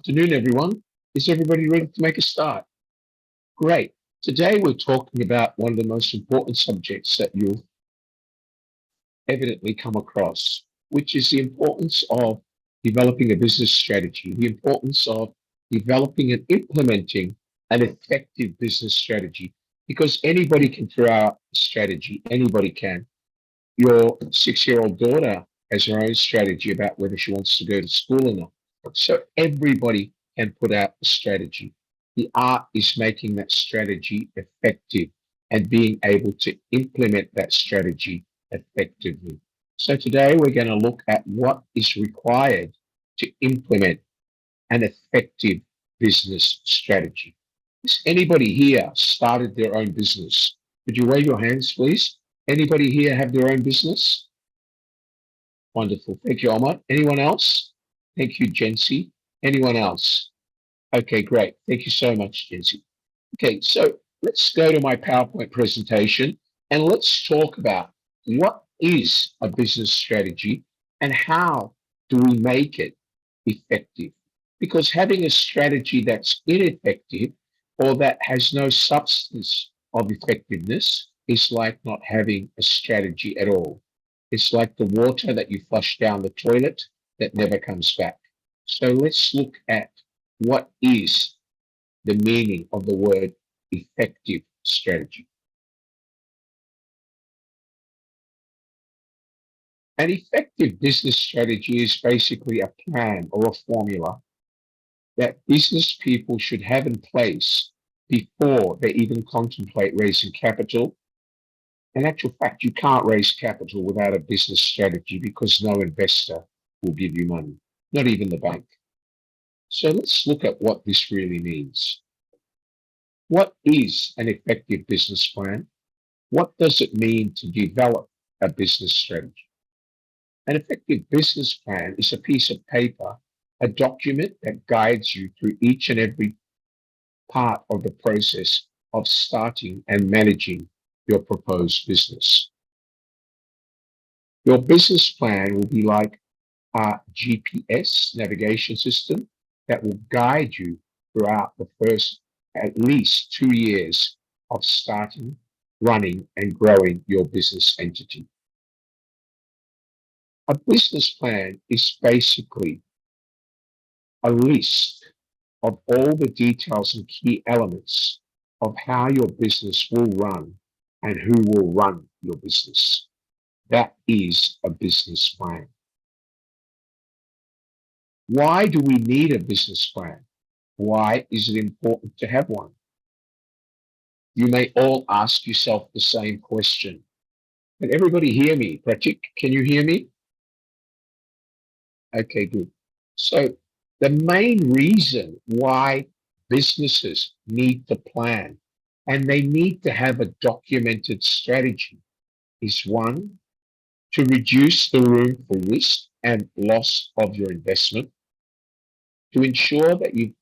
afternoon, everyone. Is everybody ready to make a start? Great. Today we're talking about one of the most important subjects that you'll evidently come across, which is the importance of developing a business strategy, the importance of developing and implementing an effective business strategy. Because anybody can throw out a strategy, anybody can. Your 6-year-old daughter has her own strategy about whether she wants to go to school or not. So everybody can put out a strategy. The art is making that strategy effective and being able to implement that strategy effectively. So today we're going to look at what is required to implement an effective business strategy. Has anybody here started their own business? Could you wave your hands, please? Anybody here have their own business? Wonderful. Thank you, Omar. Anyone else? Thank you, Jency. Anyone else? Okay, great. Thank you so much, Jency. Okay, so let's go to my PowerPoint presentation and let's talk about what is a business strategy and how do we make it effective? Because having a strategy that's ineffective or that has no substance of effectiveness is like not having a strategy at all. It's like the water that you flush down the toilet that never comes back. So let's look at what is the meaning of the word effective strategy. An effective business strategy is basically a plan or a formula that business people should have in place before they even contemplate raising capital. In actual fact, you can't raise capital without a business strategy because no investor will give you money, not even the bank. So let's look at what this really means. What is an effective business plan? What does it mean to develop a business strategy? An effective business plan is a piece of paper, a document that guides you through each and every part of the process of starting and managing your proposed business. Your business plan will be like a GPS navigation system that will guide you throughout the first at least 2 years of starting, running, and growing your business entity. A business plan is basically a list of all the details and key elements of how your business will run and who will run your business. That is a business plan. Why do we need a business plan? Why is it important to have one? You may all ask yourself the same question. Can everybody hear me? Pratik, can you hear me? Okay, good. So the main reason why businesses need to plan and they need to have a documented strategy is one, to reduce the room for risk and loss of your investment, to ensure that you've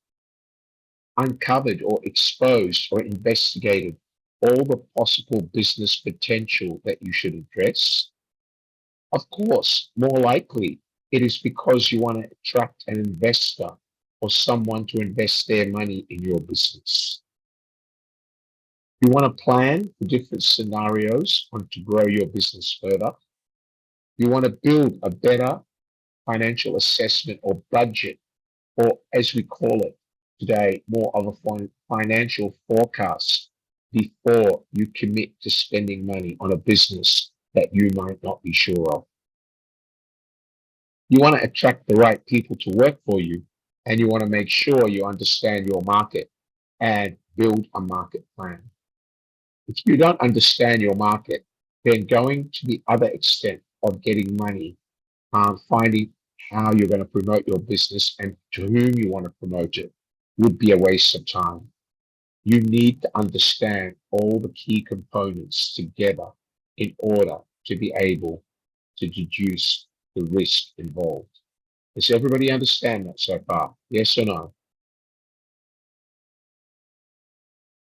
uncovered or exposed or investigated all the possible business potential that you should address. Of course, more likely, it is because you want to attract an investor or someone to invest their money in your business. You want to plan for different scenarios on to grow your business further. You want to build a better financial assessment or budget, or as we call it today, more of a financial forecast before you commit to spending money on a business that you might not be sure of. You want to attract the right people to work for you, and you want to make sure you understand your market and build a market plan. If you don't understand your market, then going to the other extent of getting money, finding how you're going to promote your business and to whom you want to promote it would be a waste of time. You need to understand all the key components together in order to be able to deduce the risk involved. Does everybody understand that so far? Yes or no?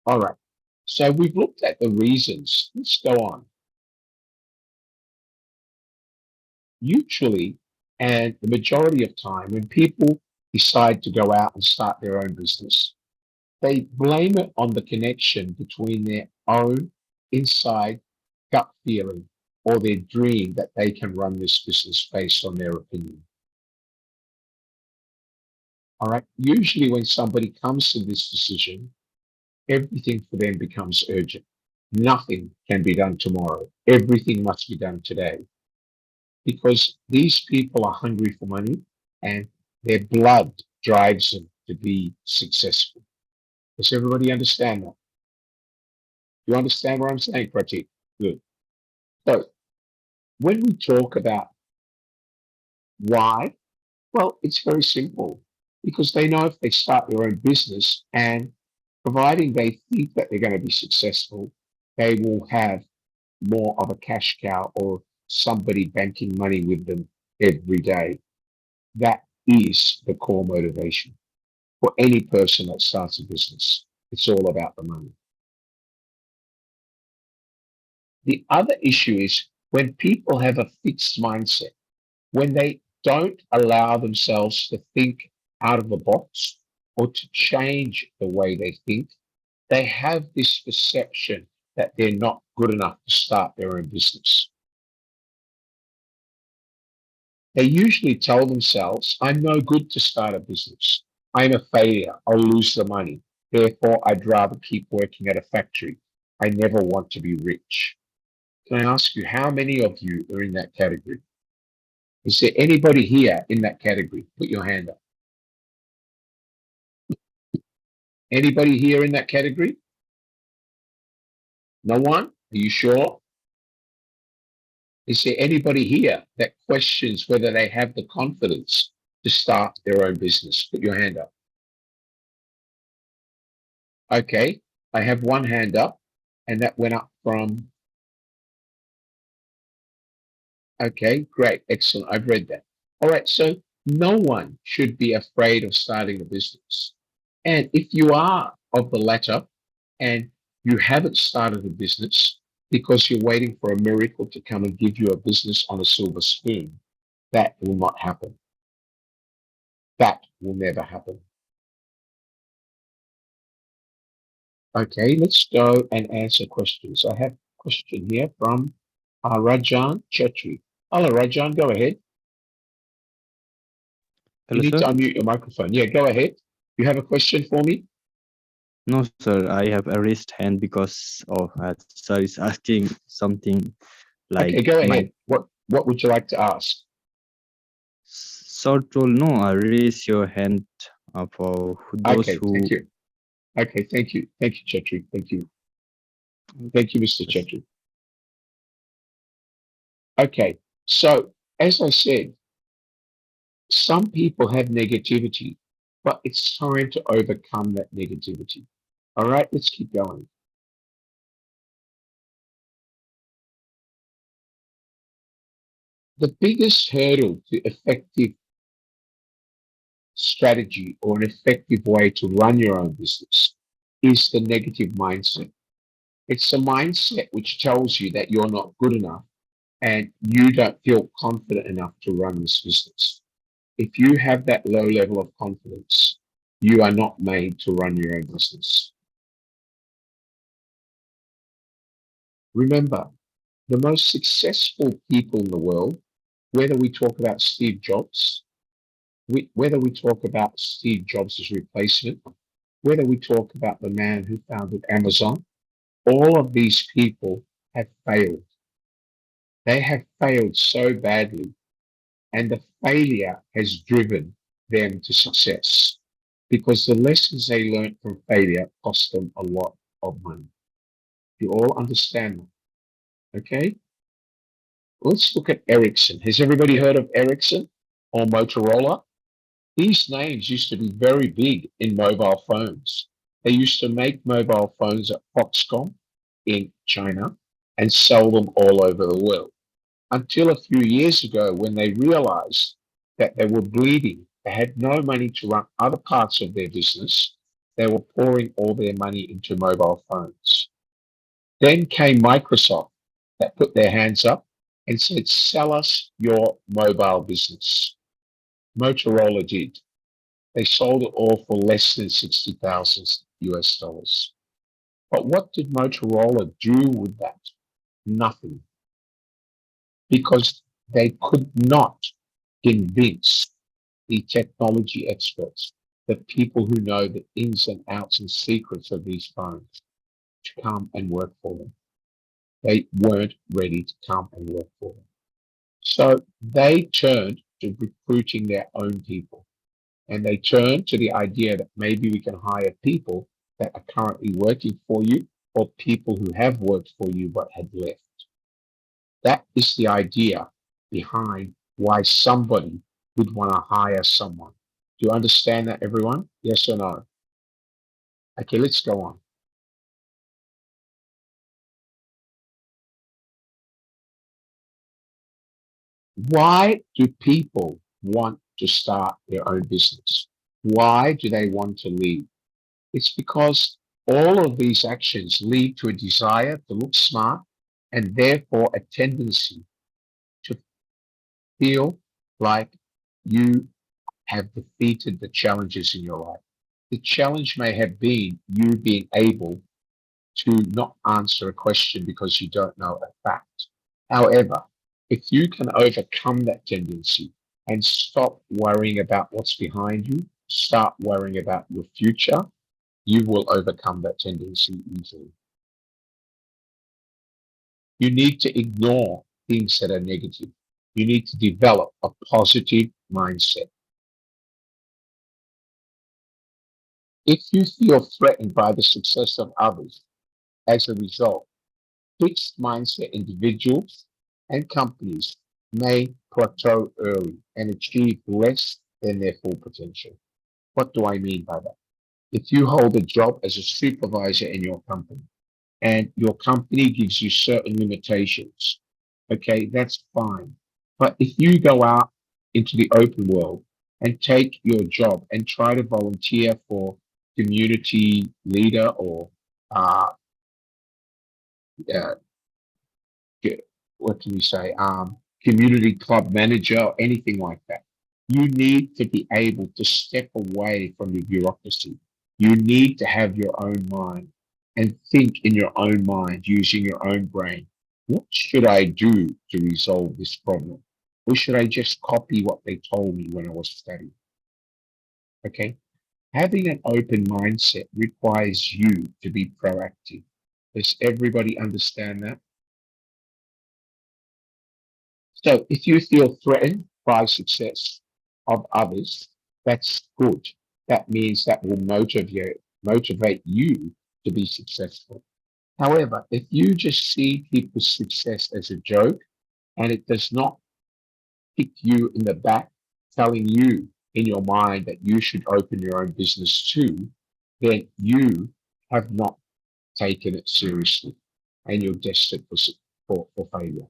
All right. So we've looked at the reasons. Let's go on. Usually, and the majority of time, when people decide to go out and start their own business, they blame it on the connection between their own inside gut feeling or their dream that they can run this business based on their opinion. All right. Usually, when somebody comes to this decision, everything for them becomes urgent. Nothing can be done tomorrow. Everything must be done today because these people are hungry for money and their blood drives them to be successful. Does everybody understand that? You understand what I'm saying, Pratik? Good. So when we talk about why, well, it's very simple because they know if they start their own business and providing they think that they're going to be successful, they will have more of a cash cow or somebody banking money with them every day. That is the core motivation for any person that starts a business. It's all about the money. The other issue is when people have a fixed mindset, when they don't allow themselves to think out of the box or to change the way they think, they have this perception that they're not good enough to start their own business. They usually tell themselves, I'm no good to start a business. I'm a failure. I'll lose the money. Therefore, I'd rather keep working at a factory. I never want to be rich. Can I ask you, how many of you are in that category? Is there anybody here in that category? Put your hand up. Anybody here in that category? No one? Are you sure? Is there anybody here that questions whether they have the confidence to start their own business? Put your hand up. Okay, I have one hand up, and that went up from. Okay, great, excellent. I've read that. All right, so no one should be afraid of starting a business. And if you are of the latter and you haven't started a business because you're waiting for a miracle to come and give you a business on a silver spoon, that will not happen. That will never happen. Okay, let's go and answer questions. I have a question here from Rajan Chetri. Hello, Rajan, go ahead. You Hello, need to sir. unmute your microphone. Yeah, go ahead. You have a question for me? No, sir. I have a raised hand because of sir is asking something like Okay, go my ahead. What would you like to ask? sir told no. Raise your hand for those Okay, who. thank you. Okay, thank you. Thank you, Chetri. Thank you. Thank you, Mr. Yes. Chetri. Okay, so as I said, some people have negativity, but it's time to overcome that negativity. All right, let's keep going. The biggest hurdle to effective strategy or an effective way to run your own business is the negative mindset. It's a mindset which tells you that you're not good enough and you don't feel confident enough to run this business. If you have that low level of confidence, you are not made to run your own business. Remember, the most successful people in the world, whether we talk about Steve Jobs, whether we talk about Steve Jobs' replacement, whether we talk about the man who founded Amazon, all of these people have failed. They have failed so badly, and the failure has driven them to success because the lessons they learned from failure cost them a lot of money. You all understand that, okay? Let's look at Ericsson. Has everybody heard of Ericsson or Motorola? These names used to be very big in mobile phones. They used to make mobile phones at Foxconn in China and sell them all over the world. Until a few years ago, when they realized that they were bleeding, they had no money to run other parts of their business, they were pouring all their money into mobile phones. Then came Microsoft that put their hands up and said, sell us your mobile business. Motorola did. They sold it all for less than 60,000 US dollars. But what did Motorola do with that? Nothing. Because they could not convince the technology experts, the people who know the ins and outs and secrets of these phones, to come and work for them. They weren't ready to come and work for them. So they turned to recruiting their own people. And they turned to the idea that maybe we can hire people that are currently working for you or people who have worked for you but had left. That is the idea behind why somebody would want to hire someone. Do you understand that, everyone? Yes or no? Okay, let's go on. Why do people want to start their own business? Why do they want to lead? It's because all of these actions lead to a desire to look smart and therefore a tendency to feel like you have defeated the challenges in your life. The challenge may have been you being able to not answer a question because you don't know a fact. However, if you can overcome that tendency and stop worrying about what's behind you, start worrying about your future, you will overcome that tendency easily. You need to ignore things that are negative. You need to develop a positive mindset. If you feel threatened by the success of others as a result, fixed mindset individuals and companies may plateau early and achieve less than their full potential. What do I mean by that? If you hold a job as a supervisor in your company and your company gives you certain limitations, okay, that's fine. But if you go out into the open world and take your job and try to volunteer for community leader or uh, uh, what can we say, community club manager or anything like that. You need to be able to step away from the bureaucracy. You need to have your own mind and think in your own mind using your own brain. What should I do to resolve this problem? Or should I just copy what they told me when I was studying? Okay. Having an open mindset requires you to be proactive. Does everybody understand that? So if you feel threatened by success of others, that's good. That means that will motivate you to be successful. However, if you just see people's success as a joke and it does not kick you in the back, telling you in your mind that you should open your own business too, then you have not taken it seriously and you're destined for failure.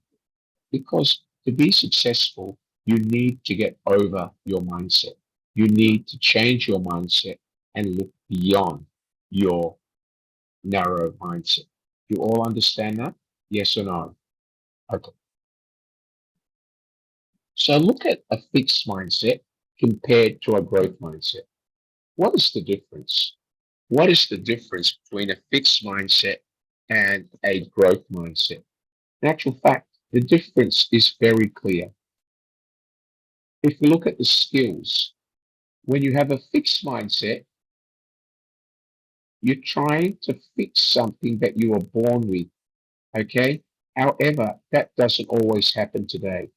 Because to be successful, you need to get over your mindset. You need to change your mindset and look beyond your narrow mindset. You all understand that? Yes or no? Okay. So look at a fixed mindset compared to a growth mindset. What is the difference? What is the difference between a fixed mindset and a growth mindset? In actual fact, the difference is very clear. If we look at the skills, when you have a fixed mindset, you're trying to fix something that you were born with. Okay. However, that doesn't always happen today.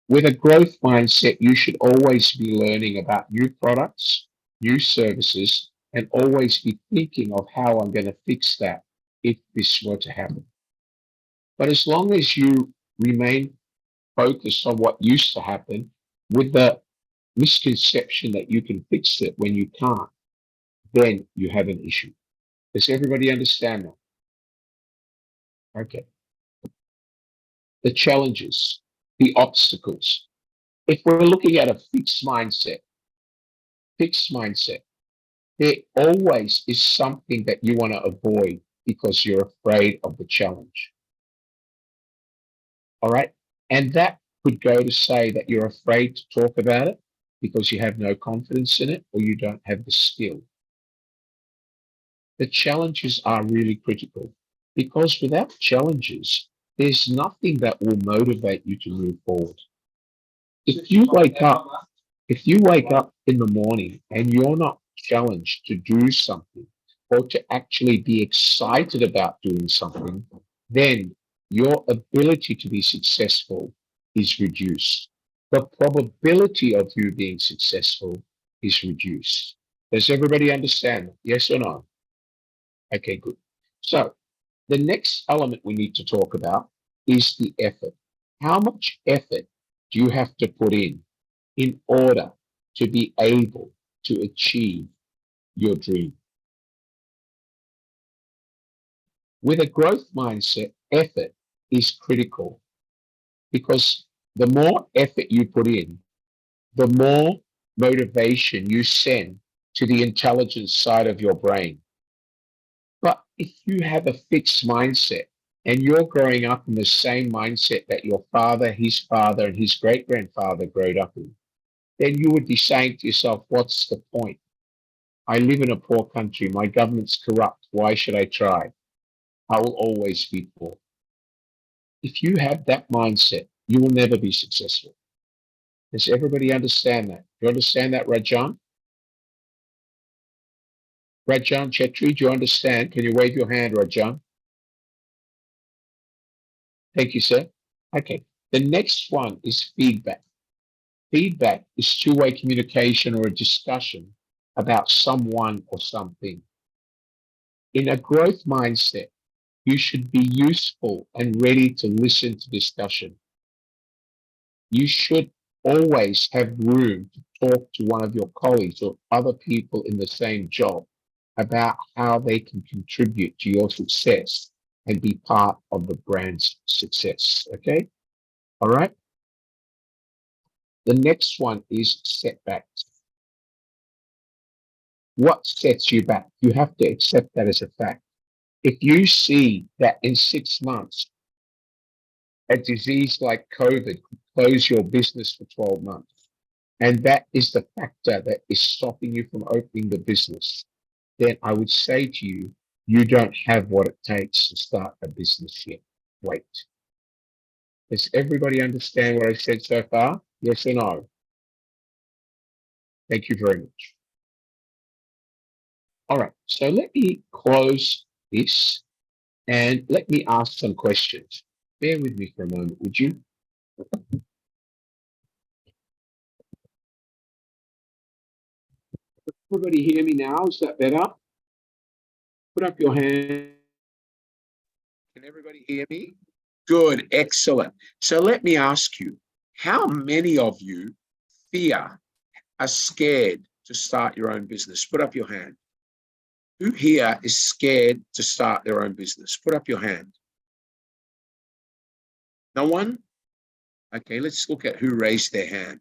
With a growth mindset, you should always be learning about new products, new services, and always be thinking of how I'm going to fix that if this were to happen. But as long as you remain focused on what used to happen with the misconception that you can fix it when you can't, then you have an issue. Does everybody understand that? Okay. The challenges, the obstacles. If we're looking at a fixed mindset, there always is something that you want to avoid because you're afraid of the challenge. All right. And that could go to say that you're afraid to talk about it. because you have no confidence in it or you don't have the skill. The challenges are really critical because without challenges, there's nothing that will motivate you to move forward. If you wake up, if you wake up in the morning and you're not challenged to do something or to actually be excited about doing something, then your ability to be successful is reduced. The probability of you being successful is reduced. Does everybody understand? Yes or no? Okay, good. So the next element we need to talk about is the effort. How much effort do you have to put in order to be able to achieve your dream? With a growth mindset, effort is critical because the more effort you put in, the more motivation you send to the intelligence side of your brain. But if you have a fixed mindset and you're growing up in the same mindset that your father, and his great grandfather growed up in, then you would be saying to yourself, what's the point? I live in a poor country. My government's corrupt. Why should I try? I will always be poor. If you have that mindset, you will never be successful. Does everybody understand that? Do you understand that, Rajan? Rajan Chetri, do you understand? Can you wave your hand, Rajan? Thank you, sir. Okay. The next one is feedback. Feedback is two-way communication or a discussion about someone or something. In a growth mindset, you should be useful and ready to listen to discussion. You should always have room to talk to one of your colleagues or other people in the same job about how they can contribute to your success and be part of the brand's success. Okay? All right? The next one is setbacks. What sets you back? You have to accept that as a fact. If you see that in 6 months, a disease like COVID could close your business for 12 months, and that is the factor that is stopping you from opening the business, then I would say to you, you don't have what it takes to start a business yet. Wait. Does everybody understand what I said so far? Yes or no? Thank you very much. All right, so let me close this and let me ask some questions. Bear with me for a moment, would you? Everybody hear me now? Is that better? Put up your hand. Can everybody hear me? Good, excellent. So let me ask you, how many of you are scared to start your own business? Put up your hand. Who here is scared to start their own business? Put up your hand. No one? Okay, let's look at who raised their hand.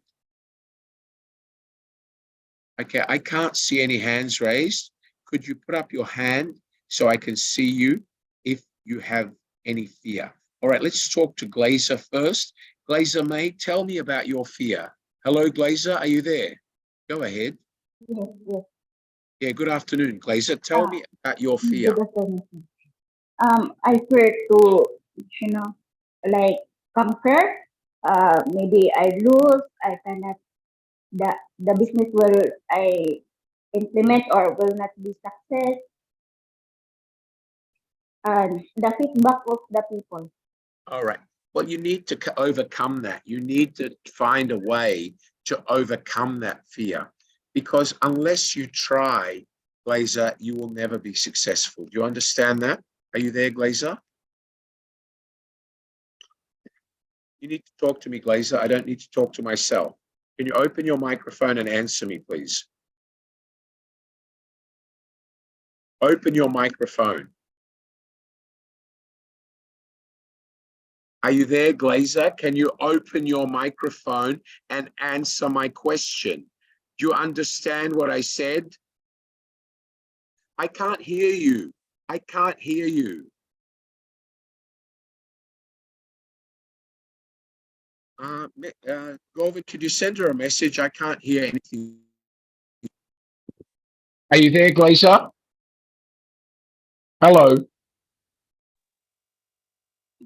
Okay, I can't see any hands raised. Could you put up your hand so I can see you if you have any fear? All right, let's talk to Glazer first. Glazer, mate, tell me about your fear. Hello, Glazer, are you there? Go ahead. Yes, yes. Yeah, good afternoon, Glazer. Tell me about your fear. Good afternoon. I fear to, you know, like conquer. Maybe I lose. I cannot. The business will I implement or will not be success. And the feedback of the people. All right. Well, you need to overcome that. You need to find a way to overcome that fear because unless you try, Glazer, you will never be successful. Do you understand that? Are you there, Glazer? You need to talk to me, Glazer. I don't need to talk to myself. Can you open your microphone and answer me, please? Open your microphone. Are you there, Glazer? Can you open your microphone and answer my question? Do you understand what I said? I can't hear you. I can't hear you. Govind, could you send her a message? I can't hear anything. Are you there, Glazer? Hello.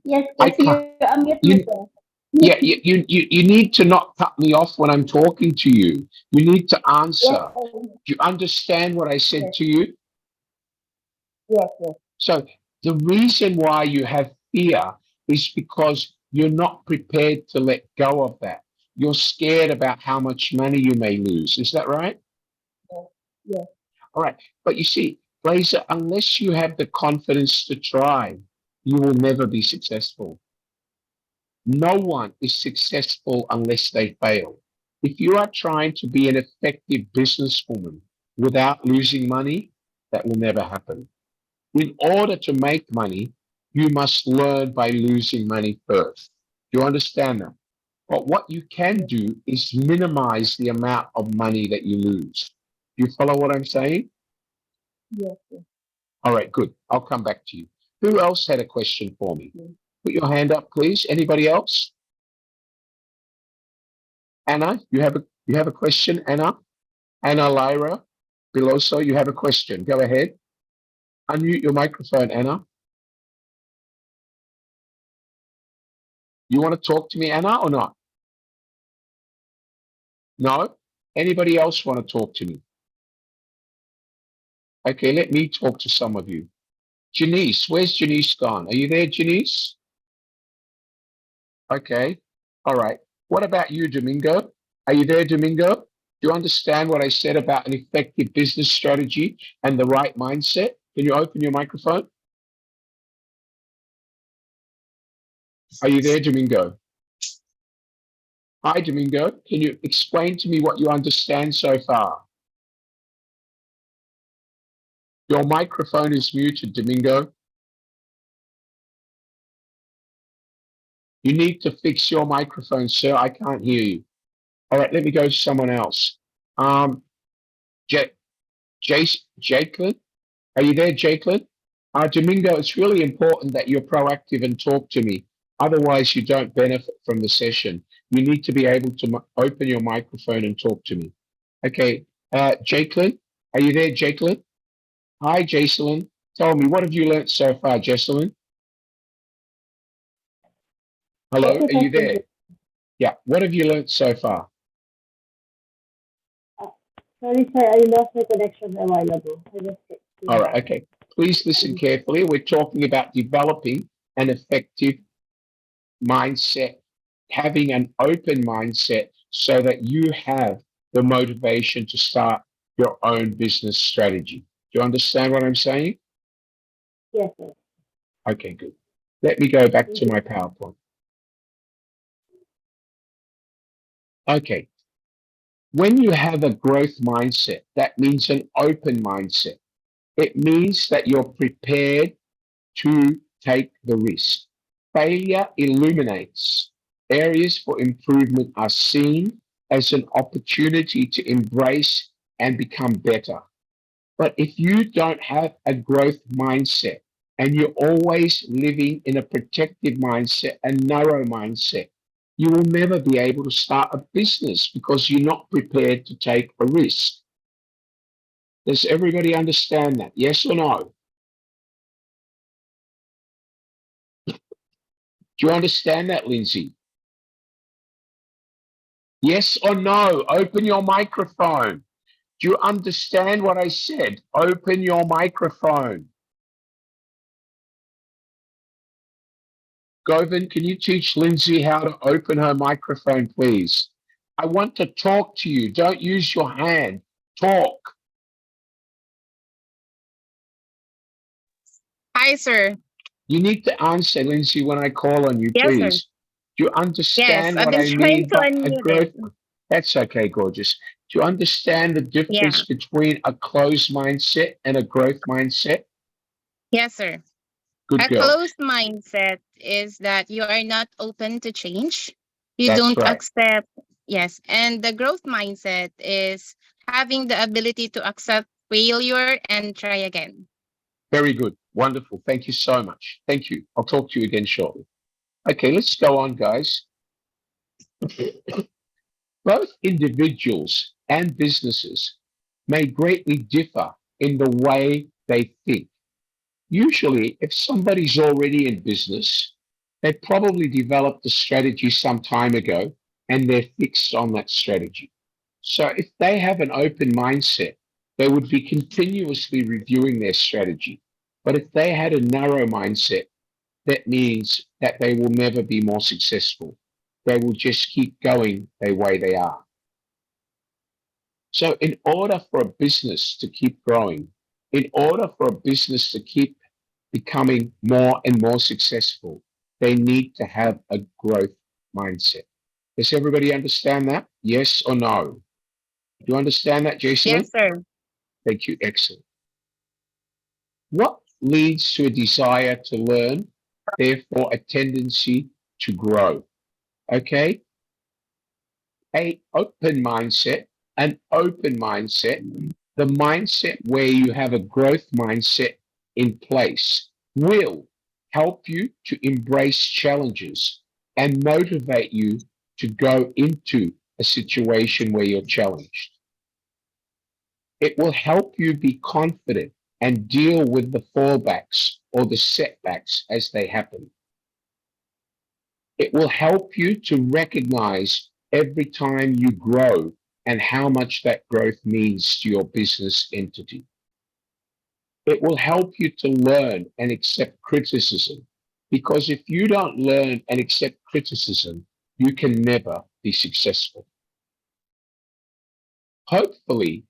Yes, I yes, you can't. unmute me, You, sir. yeah, you need to not cut me off when I'm talking to you. You need to Yes, answer. Do you understand what I yes, said to you? yes, yes, So the reason why you have fear is because you're not prepared to let go of that. You're scared about how much money you may lose. Is that right? yes, yes, All right. But you see, Glazer, unless you have the confidence to try, you will never be successful. No one is successful unless they fail. If you are trying to be an effective businesswoman without losing money, that will never happen. In order to make money, you must learn by losing money first. Do you understand that? But what you can do is minimize the amount of money that you lose. Do you follow what I'm saying? yes, yes, All right, good. I'll come back to you. Who else had a question for me? yes. Put your hand up, please. Anybody else? Anna, you have a question, Anna? Anna Lyra Beloso, you have a question. Go ahead. Unmute your microphone, Anna. You want to talk to me, Anna, or not? No? Anybody else want to talk to me? Okay, let me talk to some of you. Janice, where's Janice gone? Are you there, Janice? Okay. All right. What about you, Domingo? Are you there, Domingo? Do you understand what I said about an effective business strategy and the right mindset? Can you open your microphone? Are you there, Domingo? Hi, Domingo. Can you explain to me what you understand so far? Your microphone is muted, Domingo. You need to fix your microphone, sir. I can't hear you. All right, let me go to someone else. J- Jacqueline, are you there, Jacqueline? Domingo, it's really important that you're proactive and talk to me. Otherwise, you don't benefit from the session. You need to be able to open your microphone and talk to me. Okay, Jacqueline, are you there, Jacqueline? Hi, Jacelyn. Tell me, what have you learnt so far, Jacelyn? Yes, Hello, yes, are I you can there? hear. Yeah, what have you learnt so far? Uh, Sorry, sir, I lost my connection a while ago. I just All came right, back. okay. Please listen carefully. We're talking about developing an effective mindset, having an open mindset so that you have the motivation to start your own business strategy. Do you understand what I'm saying? Yes, sir. Okay, good. Let me go back Thank to you. my PowerPoint. Okay. When you have a growth mindset, that means an open mindset. It means that you're prepared to take the risk. Failure illuminates. Areas for improvement are seen as an opportunity to embrace and become better. But if you don't have a growth mindset and you're always living in a protective mindset, a narrow mindset, you will never be able to start a business because you're not prepared to take a risk. Does everybody understand that? Yes or no? Do you understand that, Lindsay? Yes or no? Open your microphone. Do you understand what I said? Open your microphone. Govind, can you teach Lindsay how to open her microphone, please? I want to talk to you. Don't use your hand. Talk. Hi, sir. You need to answer, Lindsay, when I call on you, Yes, sir. please. Do you Yes, understand I've what been I trying mean to by a unmute it. growth? That's okay, gorgeous. Do you understand the difference Yeah. between a closed mindset and a growth mindset? Yes, sir. Good A girl. closed mindset is that you are not open to change. You That's don't right. accept. Yes. And the growth mindset is having the ability to accept failure and try again. Very good. Wonderful. Thank you so much. Thank you. I'll talk to you again shortly. Okay, let's go on, guys. Both individuals and businesses may greatly differ in the way they think. Usually, if somebody's already in business, they probably developed a strategy some time ago and they're fixed on that strategy. So if they have an open mindset, they would be continuously reviewing their strategy. But if they had a narrow mindset, that means that they will never be more successful. They will just keep going the way they are. So, in order for a business to keep growing, in order for a business to keep becoming more and more successful, they need to have a growth mindset. Does everybody understand that? Yes or no? Do you understand that, Jason? Yes, sir. Thank you. Excellent. What leads to a desire to learn, therefore a tendency to grow? Okay. An open mindset, the mindset where you have a growth mindset in place will help you to embrace challenges and motivate you to go into a situation where you're challenged. It will help you be confident and deal with the fallbacks or the setbacks as they happen. It will help you to recognize every time you grow and how much that growth means to your business entity. It will help you to learn and accept criticism, because if you don't learn and accept criticism, you can never be successful. Hopefully,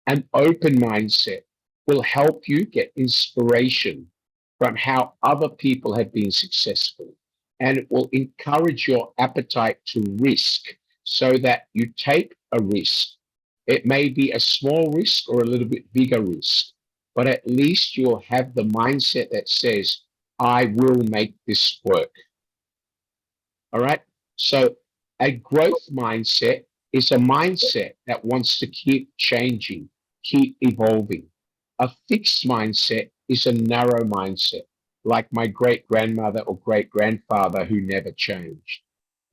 an open mindset will help you get inspiration from how other people have been successful, and it will encourage your appetite to risk so that you take a risk. It may be a small risk or a little bit bigger risk, but at least you'll have the mindset that says, I will make this work. All right. So a growth mindset is a mindset that wants to keep changing, keep evolving. A fixed mindset is a narrow mindset, like my great grandmother or great grandfather who never changed.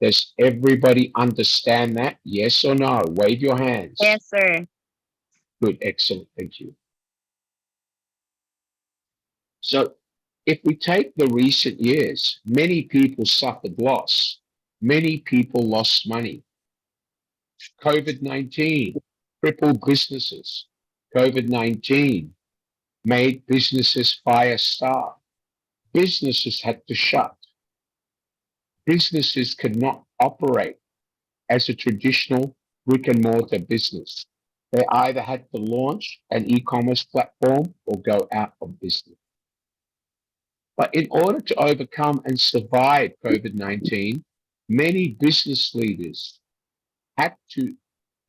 Does everybody understand that? Yes or no? Wave your hands. Yes, sir. Good, excellent, thank you. So, if we take the recent years, many people suffered loss. Many people lost money. COVID-19 crippled businesses. COVID-19 made businesses fire starve. Businesses had to shut. Businesses could not operate as a traditional brick and mortar business. They either had to launch an e-commerce platform or go out of business. But in order to overcome and survive COVID-19, many business leaders had to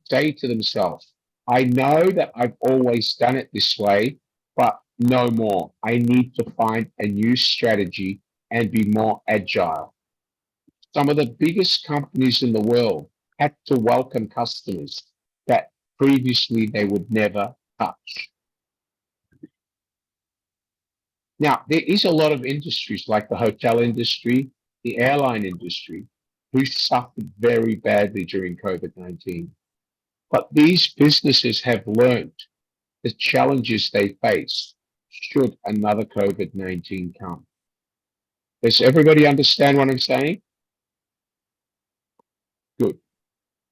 say to themselves, I know that I've always done it this way, but no more. I need to find a new strategy and be more agile. Some of the biggest companies in the world had to welcome customers that previously they would never touch. Now, there is a lot of industries like the hotel industry, the airline industry, who suffered very badly during COVID-19. But these businesses have learned the challenges they face should another COVID-19 come. Does everybody understand what I'm saying? Good.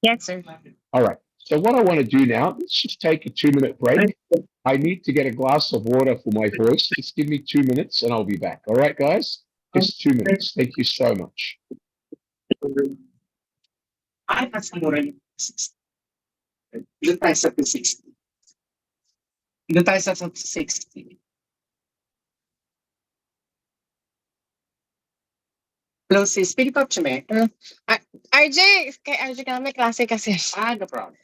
Yes, sir. All right. So what I want to do now, let's just take a 2-minute break. I need to get a glass of water for my voice. Just give me 2 minutes and I'll be back. All right, guys? Just 2 minutes. Thank you so much. Ay, mas mura yung 60. Doon tayo sa 260. Doon tayo sa 260. Hello, sis. Pick up siya, me. RJ, kay RJ ka na may klase kasi. No problem.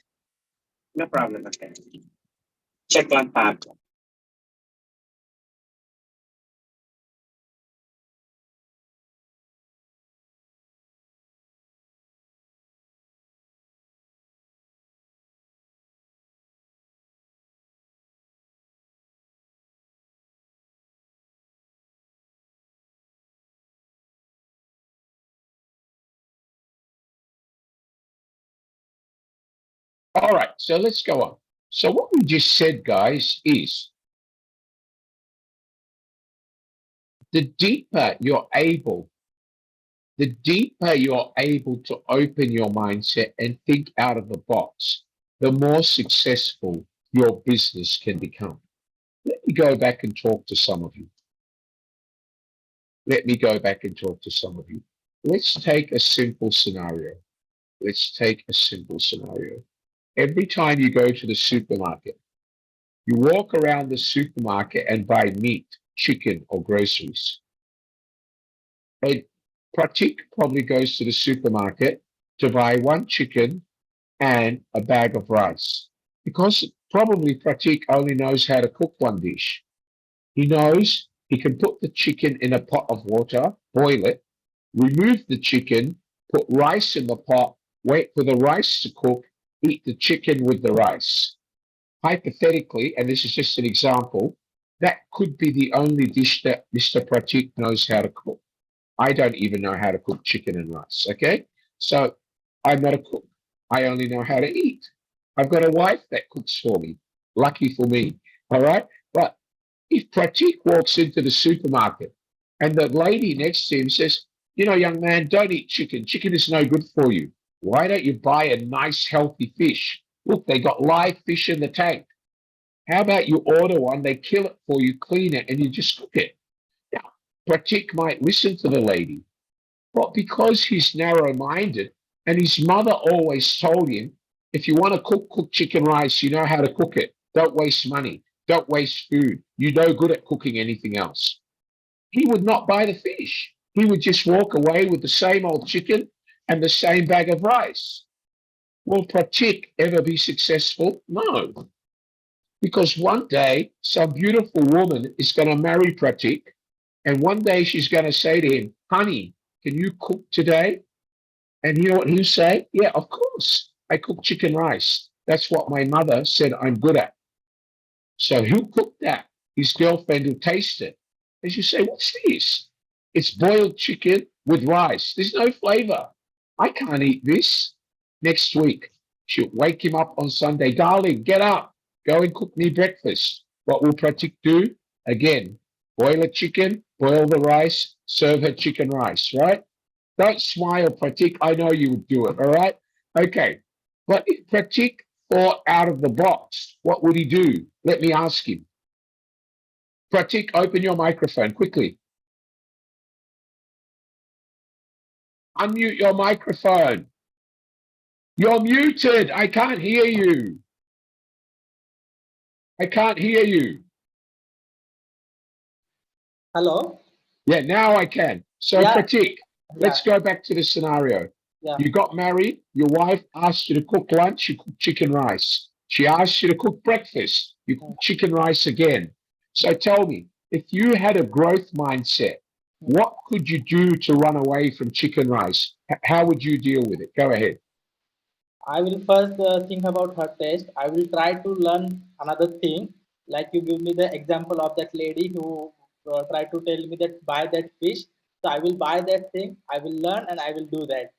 No problem. Okay. Check lang pa. All right, so let's go on. So what we just said, guys, is the deeper you're able, the deeper you're able to open your mindset and think out of the box, the more successful your business can become. Let me go back and talk to some of you. Let me go back and talk to some of you. Let's take a simple scenario. Let's take a simple scenario. Every time you go to the supermarket, you walk around the supermarket and buy meat, chicken, or groceries. And Pratik probably goes to the supermarket to buy one chicken and a bag of rice because probably Pratik only knows how to cook one dish. He knows he can put the chicken in a pot of water, boil it, remove the chicken, put rice in the pot, wait for the rice to cook, eat the chicken with the rice. Hypothetically, and this is just an example, that could be the only dish that Mr. Pratik knows how to cook. I don't even know how to cook chicken and rice. Okay. So I'm not a cook. I only know how to eat. I've got a wife that cooks for me. Lucky for me. All right. But if Pratik walks into the supermarket and the lady next to him says, you know, young man, don't eat chicken. Chicken is no good for you. Why don't you buy a nice, healthy fish? Look, they got live fish in the tank. How about you order one, they kill it for you, clean it, and you just cook it? Now, Pratik might listen to the lady, but because he's narrow minded and his mother always told him, if you want to cook chicken rice, you know how to cook it. Don't waste money. Don't waste food. You're no good at cooking anything else. He would not buy the fish. He would just walk away with the same old chicken and the same bag of rice. Will Pratik ever be successful? No. Because one day, some beautiful woman is going to marry Pratik, and one day she's going to say to him, honey, can you cook today? And you know what he'll say? Yeah, of course. I cook chicken rice. That's what my mother said I'm good at. So he'll cook that. His girlfriend will taste it. And she'll say, what's this? It's boiled chicken with rice. There's no flavor. I can't eat this. Next week, she'll wake him up on Sunday. Darling, get up. Go and cook me breakfast. What will Pratik do? Again, boil a chicken, boil the rice, serve her chicken rice, right? Don't smile, Pratik. I know you would do it, all right? Okay. But if Pratik thought out of the box, what would he do? Let me ask him. Pratik, open your microphone quickly. Unmute your microphone. You're muted. I can't hear you. I can't hear you. Hello. Yeah, now I can. So, Yeah. Pratik, let's go back to the scenario. Yeah. You got married. Your wife asked you to cook lunch. You cook chicken rice. She asked you to cook breakfast. You cook chicken rice again. So tell me, if you had a growth mindset, what could you do to run away from chicken rice? How would you deal with it? Go ahead. I will first think about her taste. I will try to learn another thing. Like you give me the example of that lady who tried to tell me that buy that fish. So I will buy that thing. I will learn and I will do that.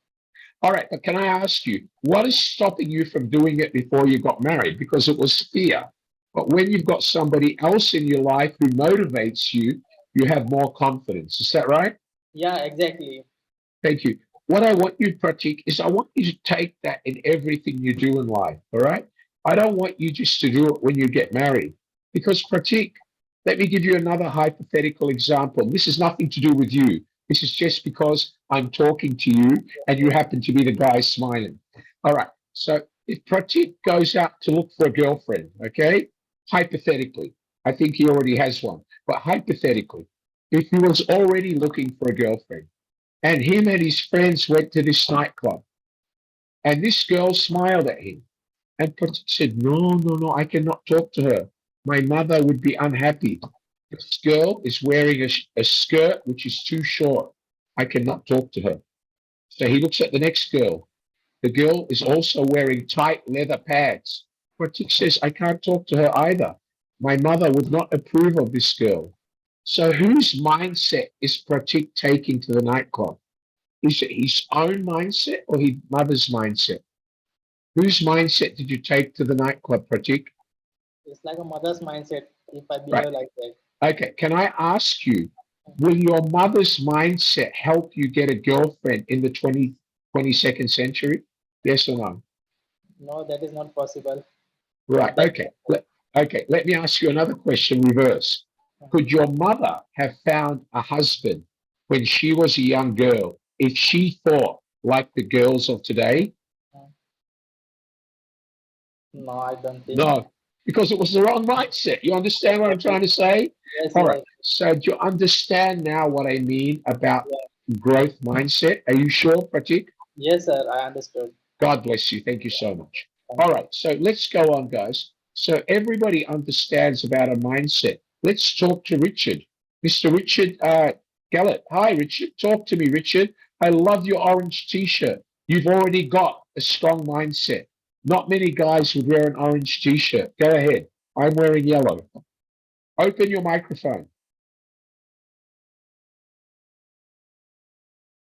All right, but can I ask you, what is stopping you from doing it before you got married? Because it was fear. But when you've got somebody else in your life who motivates you, you have more confidence. Is that right? Yeah, exactly. Thank you. What I want you, Pratik, is I want you to take that in everything you do in life. All right. I don't want you just to do it when you get married. Because, Pratik, let me give you another hypothetical example. This has nothing to do with you. This is just because I'm talking to you and you happen to be the guy smiling. All right. So if Pratik goes out to look for a girlfriend, okay, hypothetically, I think he already has one, but hypothetically, if he was already looking for a girlfriend and him and his friends went to this nightclub and this girl smiled at him and Pratik said, no, no, no, I cannot talk to her. My mother would be unhappy. This girl is wearing a skirt which is too short. I cannot talk to her. So he looks at the next girl. The girl is also wearing tight leather pads. Pratik says, I can't talk to her either. My mother would not approve of this girl. So whose mindset is Pratik taking to the nightclub? Is it his own mindset or his mother's mindset? Whose mindset did you take to the nightclub, Pratik? It's like a mother's mindset if I Right. behave like that. Okay. Can I ask you, will your mother's mindset help you get a girlfriend in the 22nd century? Yes or no? No, that is not possible. Right. Not that Okay. possible. Okay. Let me ask you another question, reverse. Could your mother have found a husband when she was a young girl if she thought like the girls of today? No, I don't think. No, because it was the wrong mindset. You understand what I'm trying to say? Yes, All right. yes, So do you understand now what I mean about yeah. growth mindset? Are you sure, Pratik? Yes, sir. I understood. God bless you. Thank you so much. Thank All you. right. So let's go on, guys. So everybody understands about a mindset. Let's talk to Richard. Mr. Richard Gallett. Hi, Richard. Talk to me, Richard. I love your orange t-shirt. You've already got a strong mindset. Not many guys would wear an orange t-shirt. Go ahead. I'm wearing yellow. Open your microphone.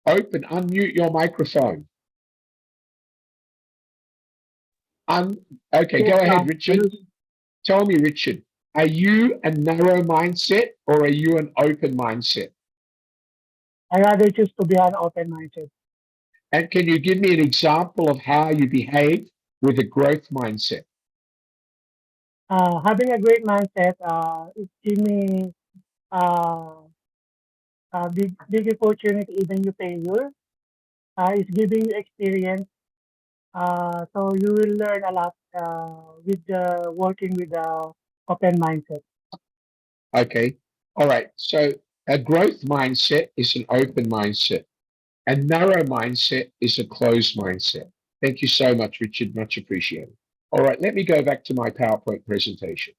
Unmute your microphone. Okay, go ahead, Richard. Tell me, Richard, are you a narrow mindset or are you an open mindset? I rather choose to be an open mindset. And can you give me an example of how you behave with a growth mindset? Having a great mindset, it gives me uh, a big opportunity even you failure. It's giving you experience. So you will learn a lot with working with the open mindset. Okay. All right. So a growth mindset is an open mindset. A narrow mindset is a closed mindset. Thank you so much, Richard. Much appreciated. All right. Let me go back to my PowerPoint presentation.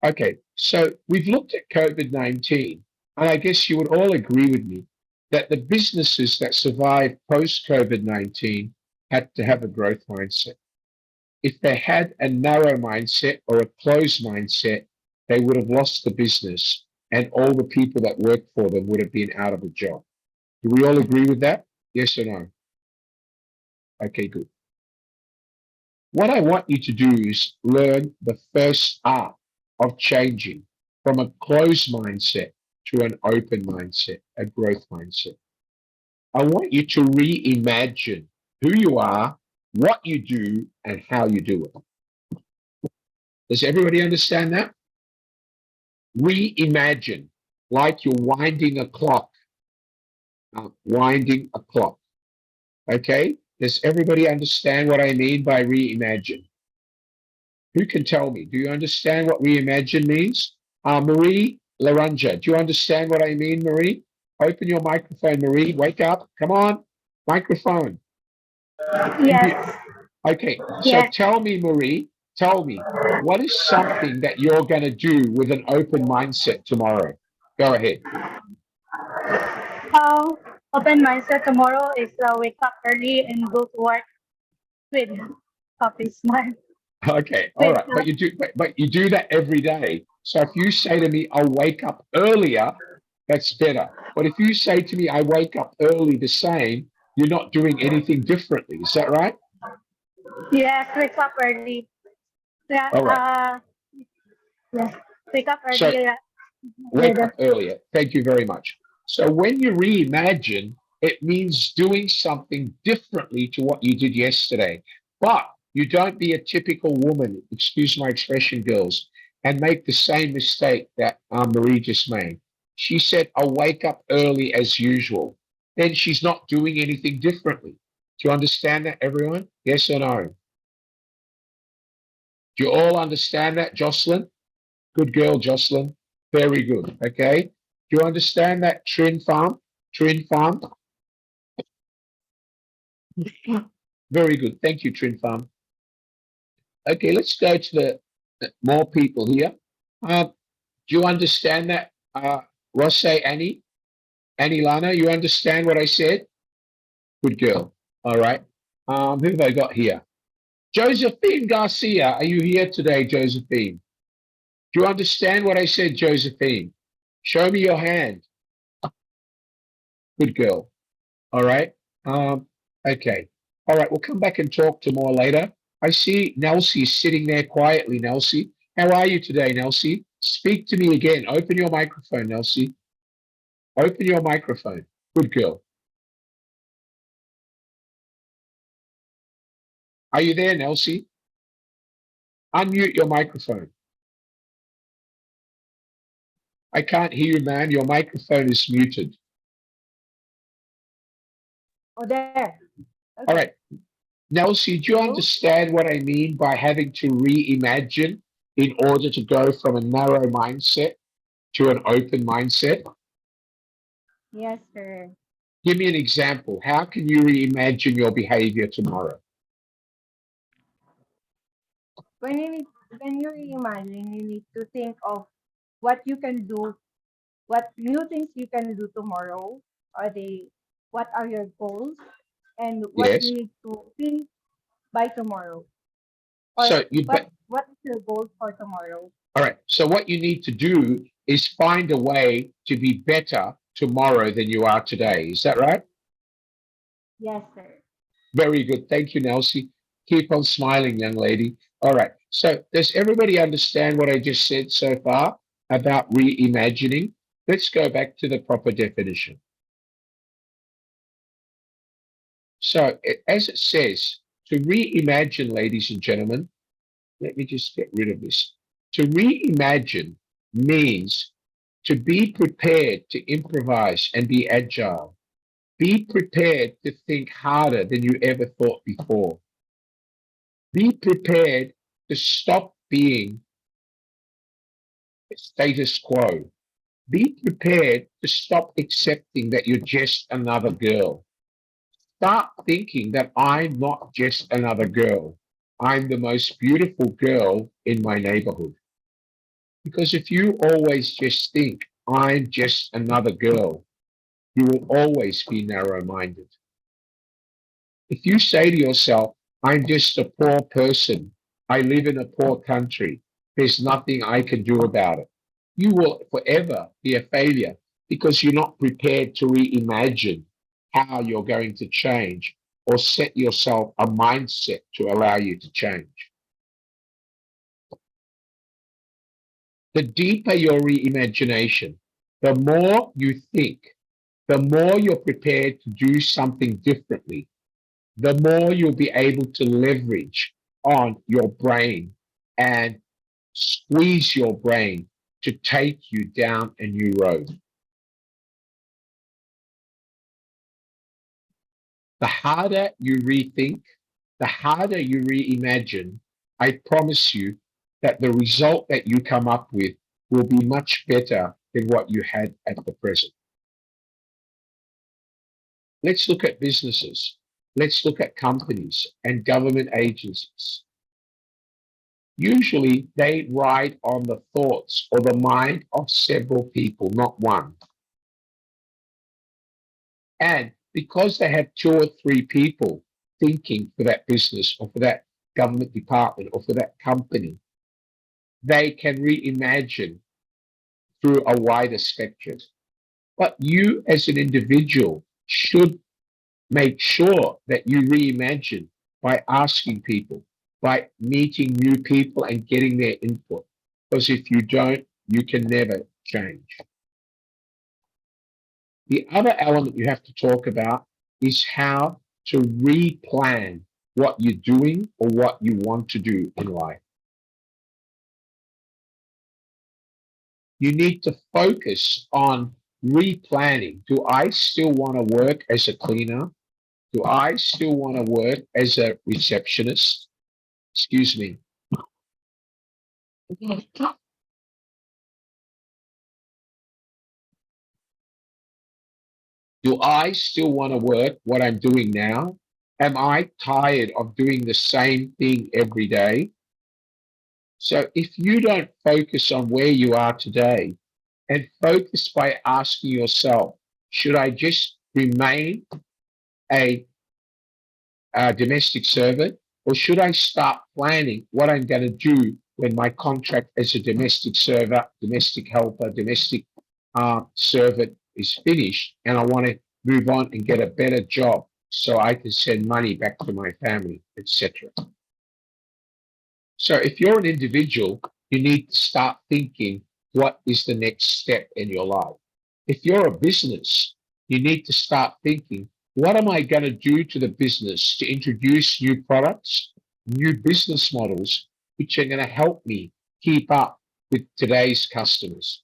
Okay, so we've looked at COVID-19, and I guess you would all agree with me that the businesses that survived post COVID-19 had to have a growth mindset. If they had a narrow mindset or a closed mindset, they would have lost the business, and all the people that worked for them would have been out of a job. Do we all agree with that? Yes or no? Okay, good. What I want you to do is learn the first art of changing from a closed mindset to an open mindset, a growth mindset. I want you to reimagine who you are, what you do, and how you do it. Does everybody understand that? Reimagine, like you're winding a clock. Winding a clock. Okay? Does everybody understand what I mean by reimagine? Who can tell me? Do you understand what reimagine means? Marie Laranja, do you understand what I mean, Marie? Open your microphone, Marie. Wake up. Come on. Microphone. Yes, Okay, so yes. tell me, Marie, tell me, what is something that you're going to do with an open mindset tomorrow? Go ahead. How open mindset tomorrow is wake up early and go to work with coffee smile. Okay, all With right, but you do that every day. So if you say to me, I'll wake up earlier, that's better. But if you say to me, I wake up early the same, you're not doing anything differently. Is that right? yes, wake up early. Yeah, All right. yes, wake up So early. wake up earlier. Thank you very much. So when you reimagine, it means doing something differently to what you did yesterday. But you don't be a typical woman, excuse my expression, girls, and make the same mistake that Marie just made. She said, I'll wake up early as usual. Then she's not doing anything differently. Do you understand that, everyone? Yes or no? Do you all understand that, Jocelyn? Good girl, Jocelyn. Very good. Okay. Do you understand that Trin Farm? Trin Farm? Very good. Thank you, Trin Farm. Okay, let's go to the more people here. Do you understand that, Rosse Annie? Annie Lana, you understand what I said? Good girl. All right. Who have I got here? Josephine Garcia, are you here today, Josephine? Do you understand what I said, Josephine? Show me your hand. Good girl. All right. Okay. All right. We'll come back and talk to more later. I see Nelsie sitting there quietly. Nelsie, how are you today, Nelsie? Speak to me again. Open your microphone, Nelsie. Open your microphone. Good girl. Are you there, Nelsie? Unmute your microphone. I can't hear you, man. Your microphone is muted. Oh, there. All Okay. right. Nelsie, do you Hello? understand what I mean by having to reimagine in order to go from a narrow mindset to an open mindset? Yes, sir. Give me an example. How can you reimagine your behavior tomorrow? When you need, when you reimagine, you need to think of what you can do, what new things you can do tomorrow. Are they? What are your goals, and what Yes. you need to think by tomorrow, or So you, but what is your goal for tomorrow? all right. So what you need to do is find a way to be better tomorrow than you are today. Is that right? Yes, sir. Very good. Thank you, Nelsie. Keep on smiling, young lady. All right. So does everybody understand what I just said so far about reimagining? Let's go back to the proper definition. So as it says, to reimagine, ladies and gentlemen, let me just get rid of this. To reimagine means to be prepared to improvise and be agile. Be prepared to think harder than you ever thought before. Be prepared to stop being status quo. Be prepared to stop accepting that you're just another girl. Start thinking that I'm not just another girl. I'm the most beautiful girl in my neighborhood. Because if you always just think, I'm just another girl, you will always be narrow minded. If you say to yourself, I'm just a poor person, I live in a poor country, there's nothing I can do about it, you will forever be a failure because you're not prepared to reimagine how you're going to change or set yourself a mindset to allow you to change. The deeper your reimagination, the more you think, the more you're prepared to do something differently, the more you'll be able to leverage on your brain and squeeze your brain to take you down a new road. The harder you rethink, the harder you reimagine, I promise you that the result that you come up with will be much better than what you had at the present. Let's look at businesses. Let's look at companies and government agencies. Usually they ride on the thoughts or the mind of several people, not one. And because they have two or three people thinking for that business or for that government department or for that company, they can reimagine through a wider spectrum. But you as an individual should make sure that you reimagine by asking people, by meeting new people and getting their input. Because if you don't, you can never change. The other element you have to talk about is how to replan what you're doing or what you want to do in life. You need to focus on replanning. Do I still want to work as a cleaner? Do I still want to work as a receptionist? Excuse me. Do I still want to work what I'm doing now? Am I tired of doing the same thing every day? So if you don't focus on where you are today and focus by asking yourself, should I just remain a, domestic servant or should I start planning what I'm going to do when my contract as a domestic server, domestic helper, domestic servant is finished and I want to move on and get a better job so I can send money back to my family, etc. So if you're an individual, you need to start thinking, what is the next step in your life? If you're a business, you need to start thinking, what am I going to do to the business to introduce new products, new business models, which are going to help me keep up with today's customers?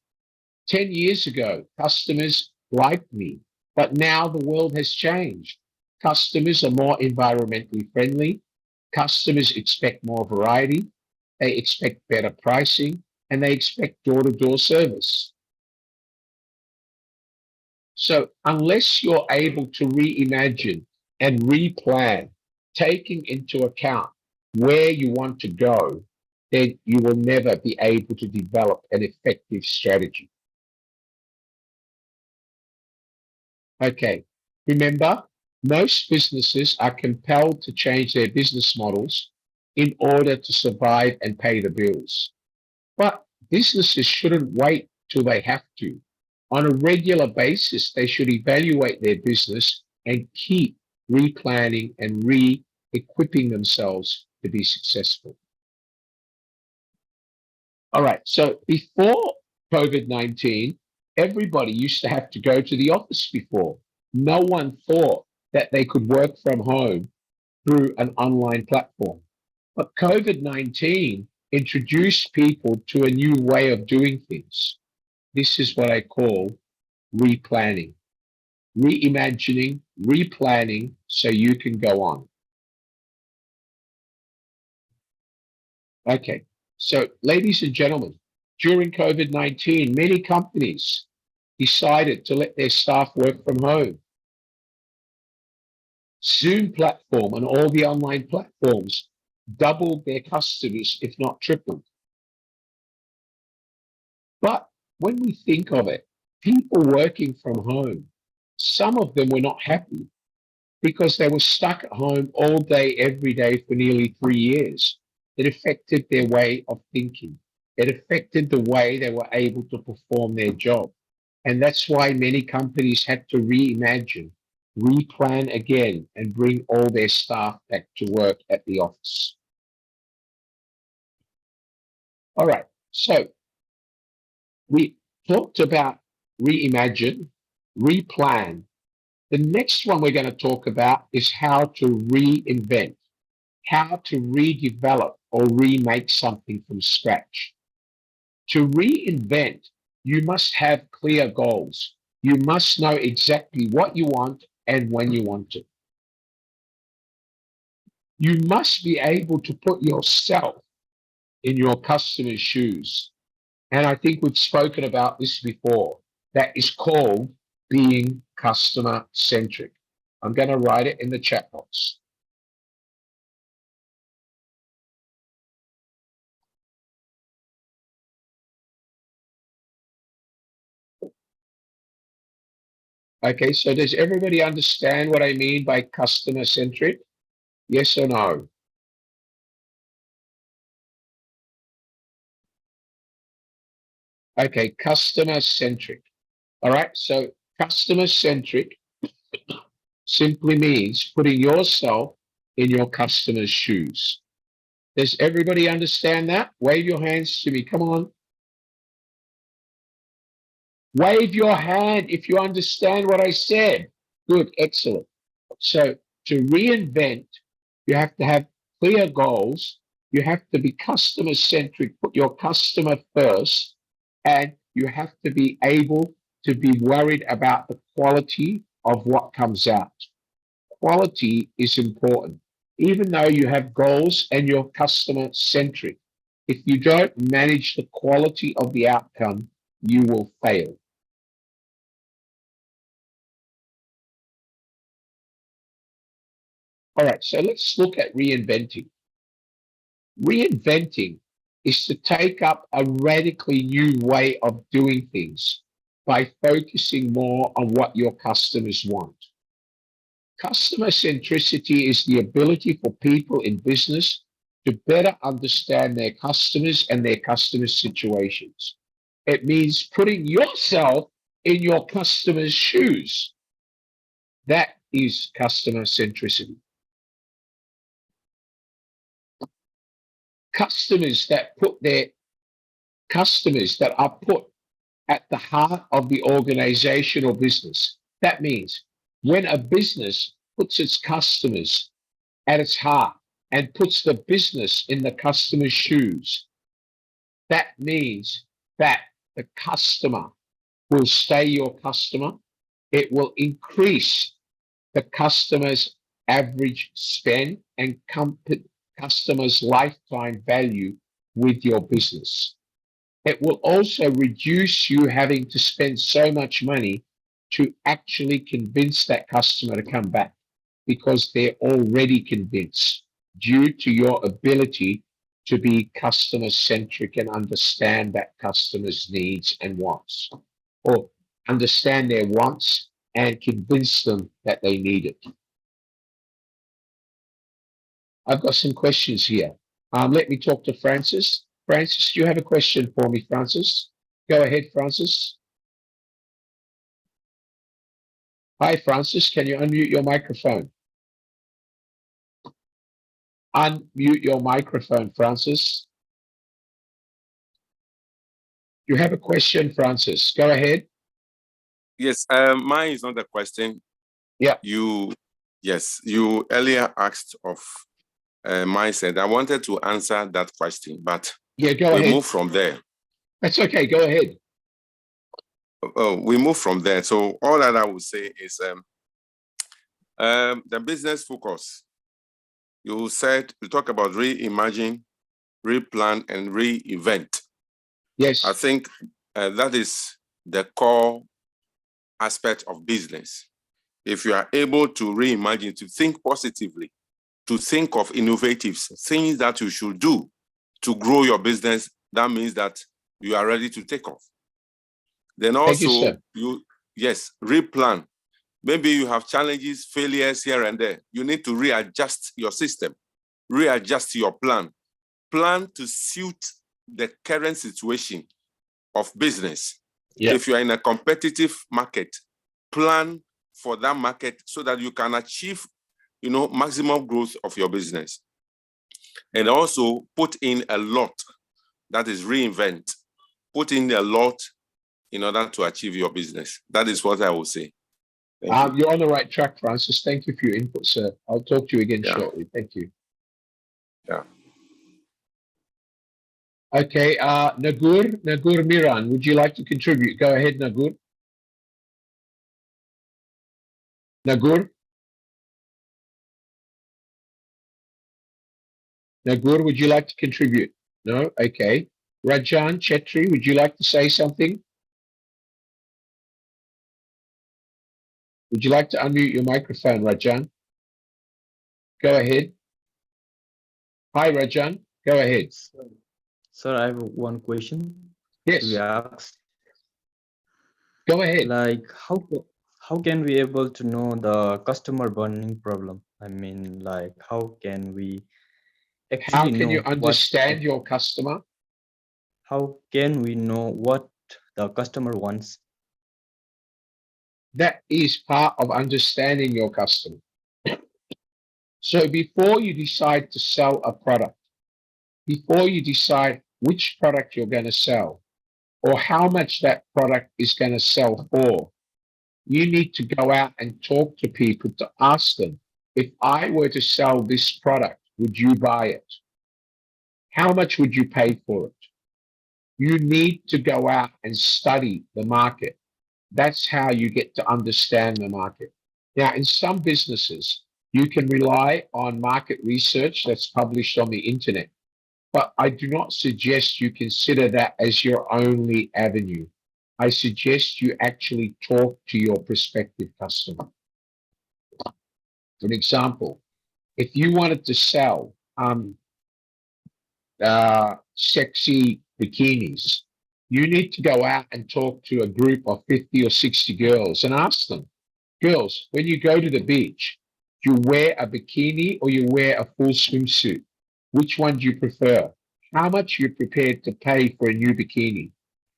10 years ago, customers liked me, but now the world has changed. Customers are more environmentally friendly. Customers expect more variety. They expect better pricing, and they expect door-to-door service. So unless you're able to reimagine and replan, taking into account where you want to go, then you will never be able to develop an effective strategy. Okay, remember, most businesses are compelled to change their business models in order to survive and pay the bills. But businesses shouldn't wait till they have to. On a regular basis, they should evaluate their business and keep replanning and re-equipping themselves to be successful. All right, so before COVID-19, everybody used to have to go to the office before. No one thought that they could work from home through an online platform. But COVID-19 introduced people to a new way of doing things. This is what I call replanning, reimagining, replanning so you can go on. Okay, so ladies and gentlemen, during COVID-19, many companies decided to let their staff work from home. Zoom platform and all the online platforms doubled their customers, if not tripled. But when we think of it, people working from home, some of them were not happy because they were stuck at home all day, every day for nearly 3 years. It affected their way of thinking. It affected the way they were able to perform their job. And that's why many companies had to reimagine, replan again, and bring all their staff back to work at the office. All right, so we talked about reimagine, replan. The next one we're going to talk about is how to reinvent, how to redevelop or remake something from scratch. To reinvent, you must have clear goals. You must know exactly what you want and when you want it. You must be able to put yourself in your customer's shoes. And I think we've spoken about this before. That is called being customer centric. I'm going to write it in the chat box. Okay, so does everybody understand what I mean by customer centric? Yes or no? Okay, customer centric. All right, so customer centric simply means putting yourself in your customer's shoes. Does everybody understand that? Wave your hands to me. Come on. Wave your hand if you understand what I said. Good, excellent. So to reinvent, you have to have clear goals. You have to be customer centric, put your customer first, and you have to be able to be worried about the quality of what comes out. Quality is important. Even though you have goals and you're customer centric, if you don't manage the quality of the outcome, you will fail. All right, so let's look at reinventing. Reinventing is to take up a radically new way of doing things by focusing more on what your customers want. Customer centricity is the ability for people in business to better understand their customers and their customers' situations. It means putting yourself in your customer's shoes. That is customer centricity. Customers that are put at the heart of the organization or business. That means when a business puts its customers at its heart and puts the business in the customer's shoes, that means that the customer will stay your customer. It will increase the customer's average spend and customer's lifetime value with your business. It will also reduce you having to spend so much money to actually convince that customer to come back because they're already convinced due to your ability to be customer centric and understand that customer's needs and wants, or understand their wants and convince them that they need it. I've got some questions here. Let me talk to Francis. Francis, do you have a question for me, Francis? Go ahead, Francis. Hi, Francis. Can you unmute your microphone? Unmute your microphone, Francis. You have a question, Francis. Go ahead. Yes, mine is not a question. Yeah. You earlier asked of mindset. I wanted to answer that question, but yeah, go ahead. We move from there. That's okay. Go ahead. We move from there. So all that I would say is the business focus. You talk about reimagine, replan, and reinvent. Yes. I think that is the core aspect of business. If you are able to reimagine, to think positively, to think of innovatives, things that you should do to grow your business, that means that you are ready to take off. Then also, replan. Maybe you have challenges, failures here and there. You need to readjust your system, readjust your plan. Plan to suit the current situation of business. Yeah. If you are in a competitive market, plan for that market so that you can achieve, maximum growth of your business. And also put in a lot, that is reinvent. Put in a lot in order to achieve your business. That is what I will say. You're on the right track, Francis. Thank you for your input, sir. I'll talk to you again shortly. Thank you. Yeah. Okay, Nagur Miran, would you like to contribute? Go ahead, Nagur. Nagur, would you like to contribute? No? Okay. Rajan Chetri, would you like to say something? Would you like to unmute your microphone, Rajan? Go ahead. Hi, Rajan. Go ahead. Sir, I have one question. Yes. To ask. Go ahead. Like, how can we able to know the customer burning problem? I mean, like, how can we actually How can know you understand your customer? How can we know what the customer wants? That is part of understanding your customer. So before you decide to sell a product, before you decide which product you're going to sell or how much that product is going to sell for, you need to go out and talk to people to ask them, if I were to sell this product, would you buy it? How much would you pay for it? You need to go out and study the market. That's how you get to understand the market. Now, in some businesses, you can rely on market research that's published on the internet, but I do not suggest you consider that as your only avenue. I suggest you actually talk to your prospective customer. For an example, if you wanted to sell sexy bikinis, you need to go out and talk to a group of 50 or 60 girls and ask them, girls, when you go to the beach, do you wear a bikini or you wear a full swimsuit? Which one do you prefer? How much are you prepared to pay for a new bikini?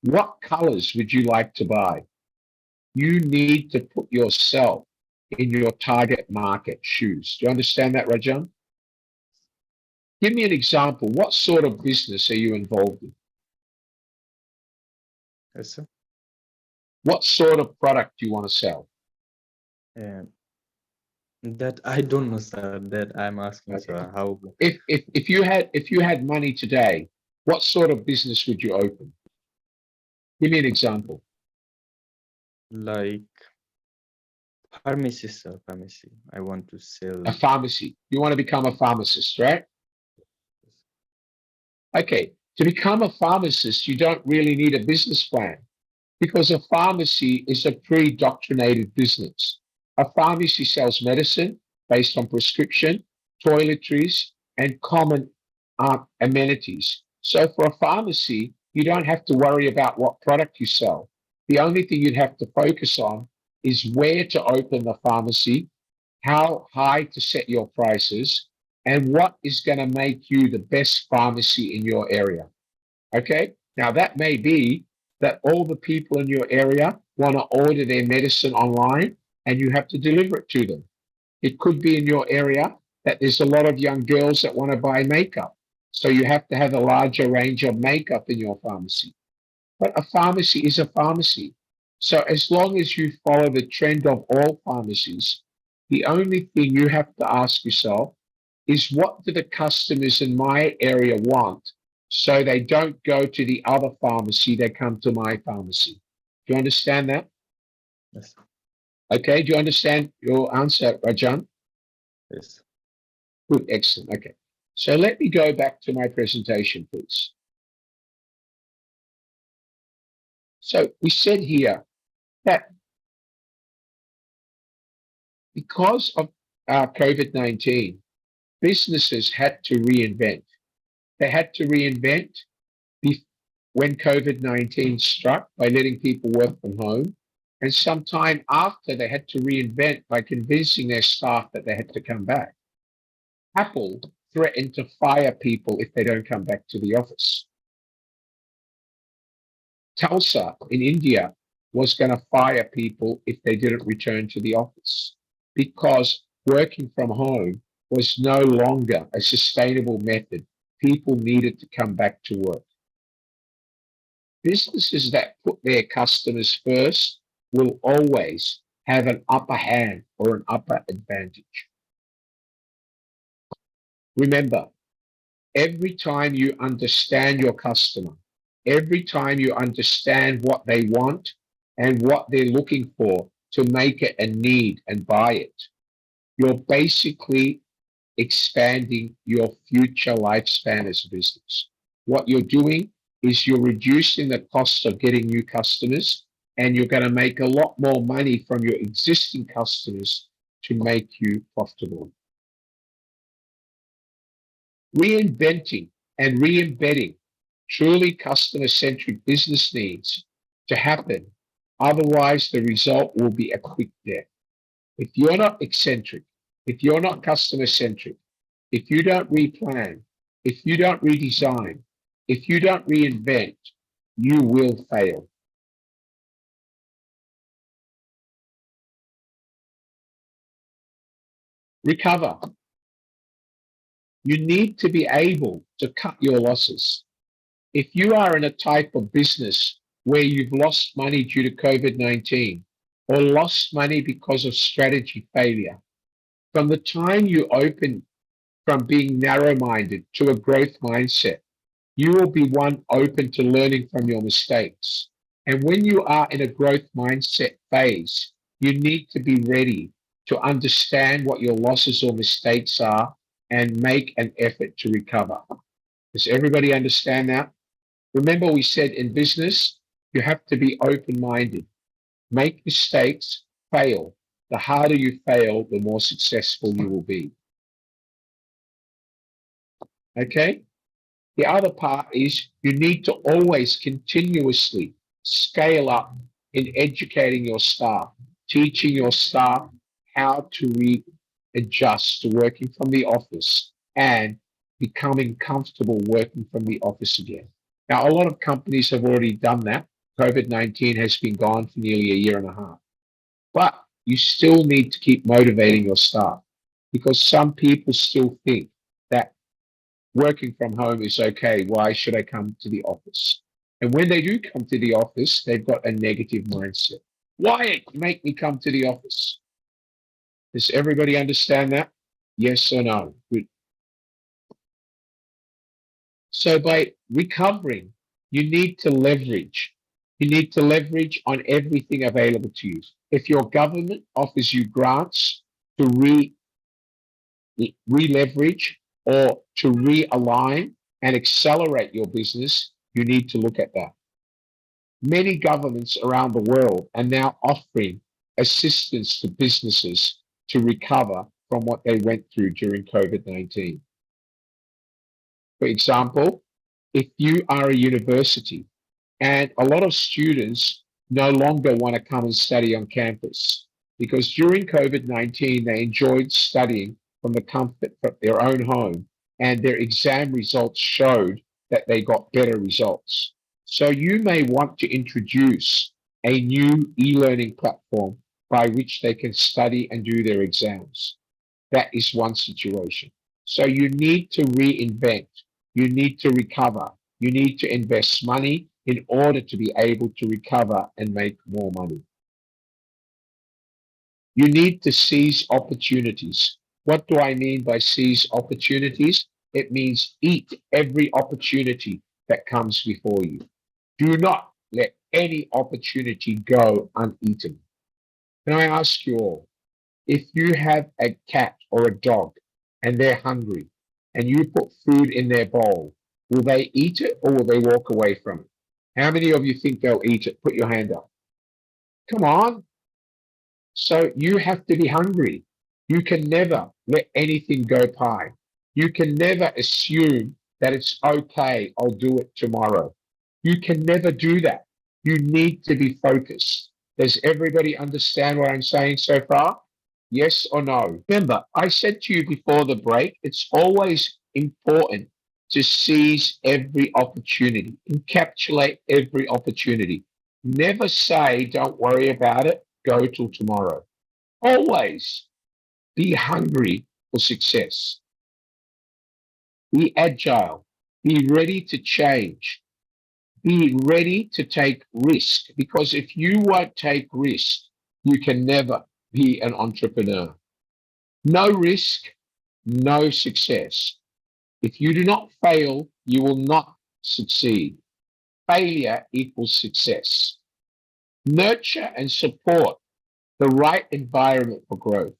What colors would you like to buy? You need to put yourself in your target market shoes. Do you understand that, Rajan? Give me an example. What sort of business are you involved in? Yes, sir. What sort of product do you want to sell? And that I don't know, sir. That I'm asking, Okay. sir. How? If you had money today, what sort of business would you open? Give me an example. Like pharmacy, sir. Pharmacy. I want to sell. A pharmacy. You want to become a pharmacist, right? Okay. To become a pharmacist, you don't really need a business plan because a pharmacy is a pre-doctrinated business. A pharmacy sells medicine based on prescription, toiletries, and common amenities. So for a pharmacy, you don't have to worry about what product you sell. The only thing you'd have to focus on is where to open the pharmacy, how high to set your prices, and what is going to make you the best pharmacy in your area. Okay? Now, that may be that all the people in your area want to order their medicine online and you have to deliver it to them. It could be in your area that there's a lot of young girls that want to buy makeup. So you have to have a larger range of makeup in your pharmacy. But a pharmacy is a pharmacy. So as long as you follow the trend of all pharmacies, the only thing you have to ask yourself is what do the customers in my area want? So they don't go to the other pharmacy, they come to my pharmacy. Do you understand that? Yes. Okay, do you understand your answer, Rajan? Yes. Good, excellent. Okay, so let me go back to my presentation, please. So we said here that because of COVID-19, businesses had to reinvent. They had to reinvent when COVID-19 struck by letting people work from home. And sometime after, they had to reinvent by convincing their staff that they had to come back. Apple threatened to fire people if they don't come back to the office. Tulsa in India was going to fire people if they didn't return to the office because working from home was no longer a sustainable method. People needed to come back to work. Businesses that put their customers first will always have an upper hand or an upper advantage. Remember, every time you understand your customer, every time you understand what they want and what they're looking for to make it a need and buy it, you're basically expanding your future lifespan as a business. What you're doing is you're reducing the cost of getting new customers, and you're going to make a lot more money from your existing customers to make you profitable. Reinventing and re-embedding truly customer-centric business needs to happen. Otherwise, the result will be a quick death. If you're not eccentric, if you're not customer-centric, if you don't replan, if you don't redesign, if you don't reinvent, you will fail. Recover. You need to be able to cut your losses. If you are in a type of business where you've lost money due to COVID-19 or lost money because of strategy failure, from the time you open from being narrow-minded to a growth mindset, you will be one open to learning from your mistakes. And when you are in a growth mindset phase, you need to be ready to understand what your losses or mistakes are and make an effort to recover. Does everybody understand that? Remember, we said in business, you have to be open-minded. Make mistakes, fail. The harder you fail, the more successful you will be. Okay? The other part is you need to always continuously scale up in educating your staff, teaching your staff how to readjust to working from the office and becoming comfortable working from the office again. Now, a lot of companies have already done that. COVID-19 has been gone for nearly a year and a half. But you still need to keep motivating your staff, because some people still think that working from home is okay. Why should I come to the office? And when they do come to the office, they've got a negative mindset. Why make me come to the office? Does everybody understand that? Yes or no? Good. So by recovering, you need to leverage. You need to leverage on everything available to you. If your government offers you grants to re-leverage or to realign and accelerate your business, you need to look at that. Many governments around the world are now offering assistance to businesses to recover from what they went through during COVID-19. For example, if you are a university and a lot of students no longer want to come and study on campus because during COVID-19, they enjoyed studying from the comfort of their own home and their exam results showed that they got better results. So you may want to introduce a new e-learning platform by which they can study and do their exams. That is one situation. So you need to reinvent, you need to recover, you need to invest money in order to be able to recover and make more money. You need to seize opportunities. What do I mean by seize opportunities? It means eat every opportunity that comes before you. Do not let any opportunity go uneaten. Can I ask you all, if you have a cat or a dog and they're hungry and you put food in their bowl, will they eat it or will they walk away from it? How many of you think they'll eat it? Put your hand up. Come on. So you have to be hungry. You can never let anything go by. You can never assume that it's okay, I'll do it tomorrow. You can never do that. You need to be focused. Does everybody understand what I'm saying so far? Yes or no? Remember, I said to you before the break, it's always important to seize every opportunity, encapsulate every opportunity. Never say, don't worry about it, go till tomorrow. Always be hungry for success. Be agile. Be ready to change. Be ready to take risk, because if you won't take risk, you can never be an entrepreneur. No risk, no success. If you do not fail, you will not succeed. Failure equals success. Nurture and support the right environment for growth.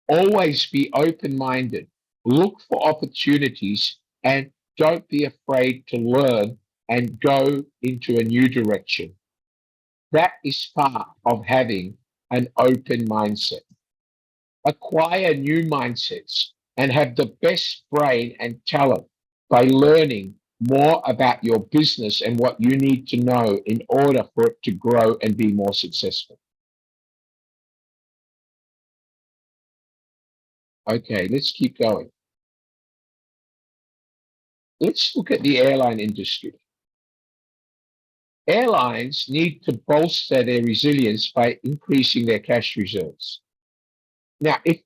Always be open-minded. Look for opportunities and don't be afraid to learn and go into a new direction. That is part of having an open mindset. Acquire new mindsets and have the best brain and talent by learning more about your business and what you need to know in order for it to grow and be more successful. Okay, let's keep going. Let's look at the airline industry. Airlines need to bolster their resilience by increasing their cash reserves. Now, if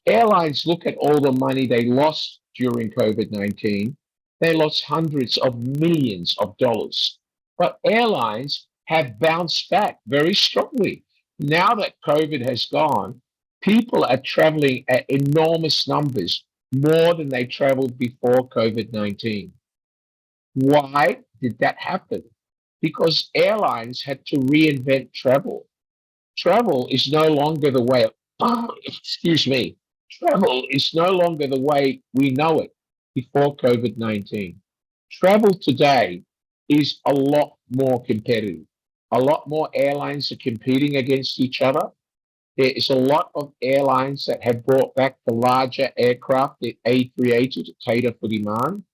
airlines look at all the money they lost during COVID-19, they lost hundreds of millions of dollars. But airlines have bounced back very strongly. Now that COVID has gone, people are traveling at enormous numbers, more than they traveled before COVID-19. Why did that happen? Because airlines had to reinvent travel. Travel is no longer the way, excuse me, travel is no longer the way we know it before COVID-19. Travel today is a lot more competitive. A lot more airlines are competing against each other. There is a lot of airlines that have brought back the larger aircraft, the A380 to cater for demand.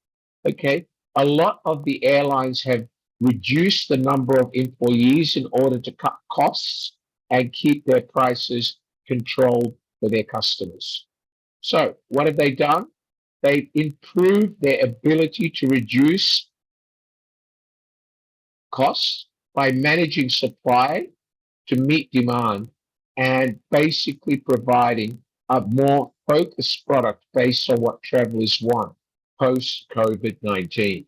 Okay, a lot of the airlines have reduced the number of employees in order to cut costs and keep their prices controlled for their customers. So what have they done? They've improved their ability to reduce costs by managing supply to meet demand and basically providing a more focused product based on what travelers want post COVID-19.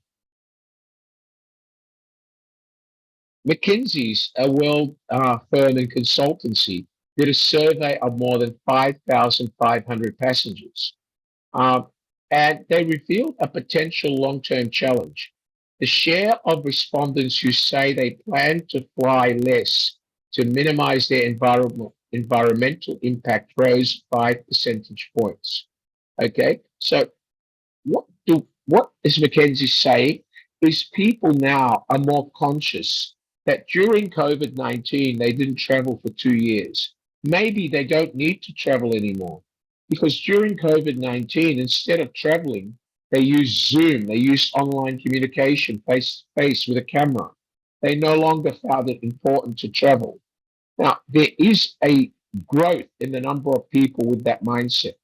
McKinsey's, a world firm and consultancy, did a survey of more than 5,500 passengers. Um, and they revealed a potential long-term challenge. The share of respondents who say they plan to fly less to minimize their environmental impact rose 5 percentage points. Okay, so what is McKinsey saying is people now are more conscious that during COVID-19 they didn't travel for 2 years. Maybe they don't need to travel anymore because during COVID-19, instead of traveling, they use Zoom, they use online communication face to face with a camera. They no longer found it important to travel. Now, there is a growth in the number of people with that mindset.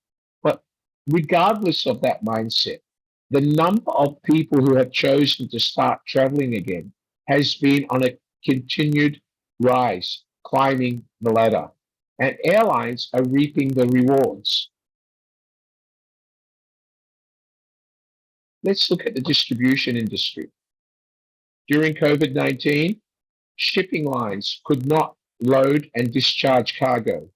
But regardless of that mindset, the number of people who have chosen to start traveling again has been on a continued rise, climbing the ladder. And airlines are reaping the rewards. Let's look at the distribution industry. During COVID-19, shipping lines could not load and discharge cargo.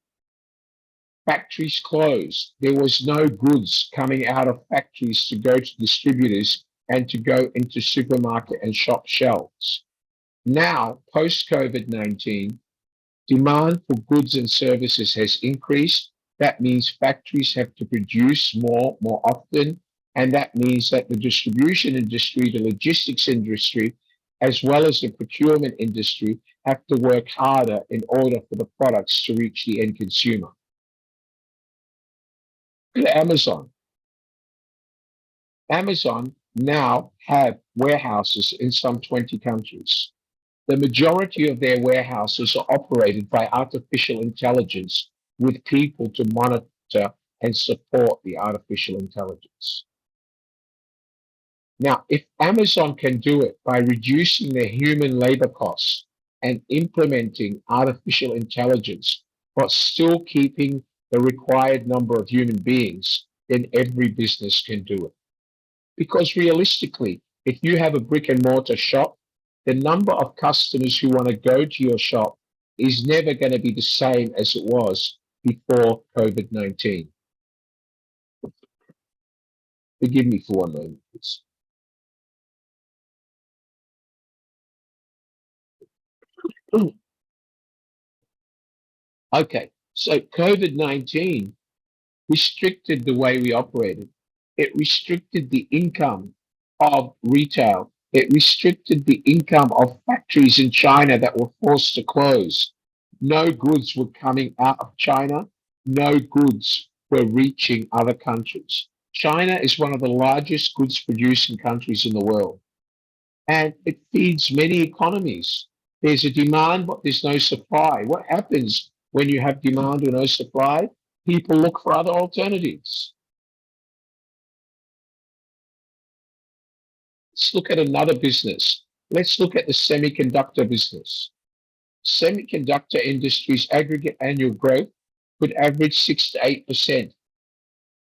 Factories closed. There was no goods coming out of factories to go to distributors and to go into supermarket and shop shelves. Now, post COVID-19, demand for goods and services has increased. That means factories have to produce more often. And that means that the distribution industry, the logistics industry, as well as the procurement industry, have to work harder in order for the products to reach the end consumer. Look at Amazon. Amazon now have warehouses in some 20 countries. The majority of their warehouses are operated by artificial intelligence with people to monitor and support the artificial intelligence. Now, if Amazon can do it by reducing their human labor costs and implementing artificial intelligence, but still keeping the required number of human beings, then every business can do it. Because realistically, if you have a brick and mortar shop, the number of customers who want to go to your shop is never going to be the same as it was before COVID-19. Forgive me for 1 moment, please. Okay, so COVID-19 restricted the way we operated. It restricted the income of retail. It restricted the income of factories in China that were forced to close. No goods were coming out of China. No goods were reaching other countries. China is one of the largest goods producing countries in the world, and it feeds many economies. There's a demand, but there's no supply. What happens when you have demand or no supply? People look for other alternatives. Let's look at another business. Let's look at the semiconductor business. Semiconductor industry's aggregate annual growth could average 6 to 8%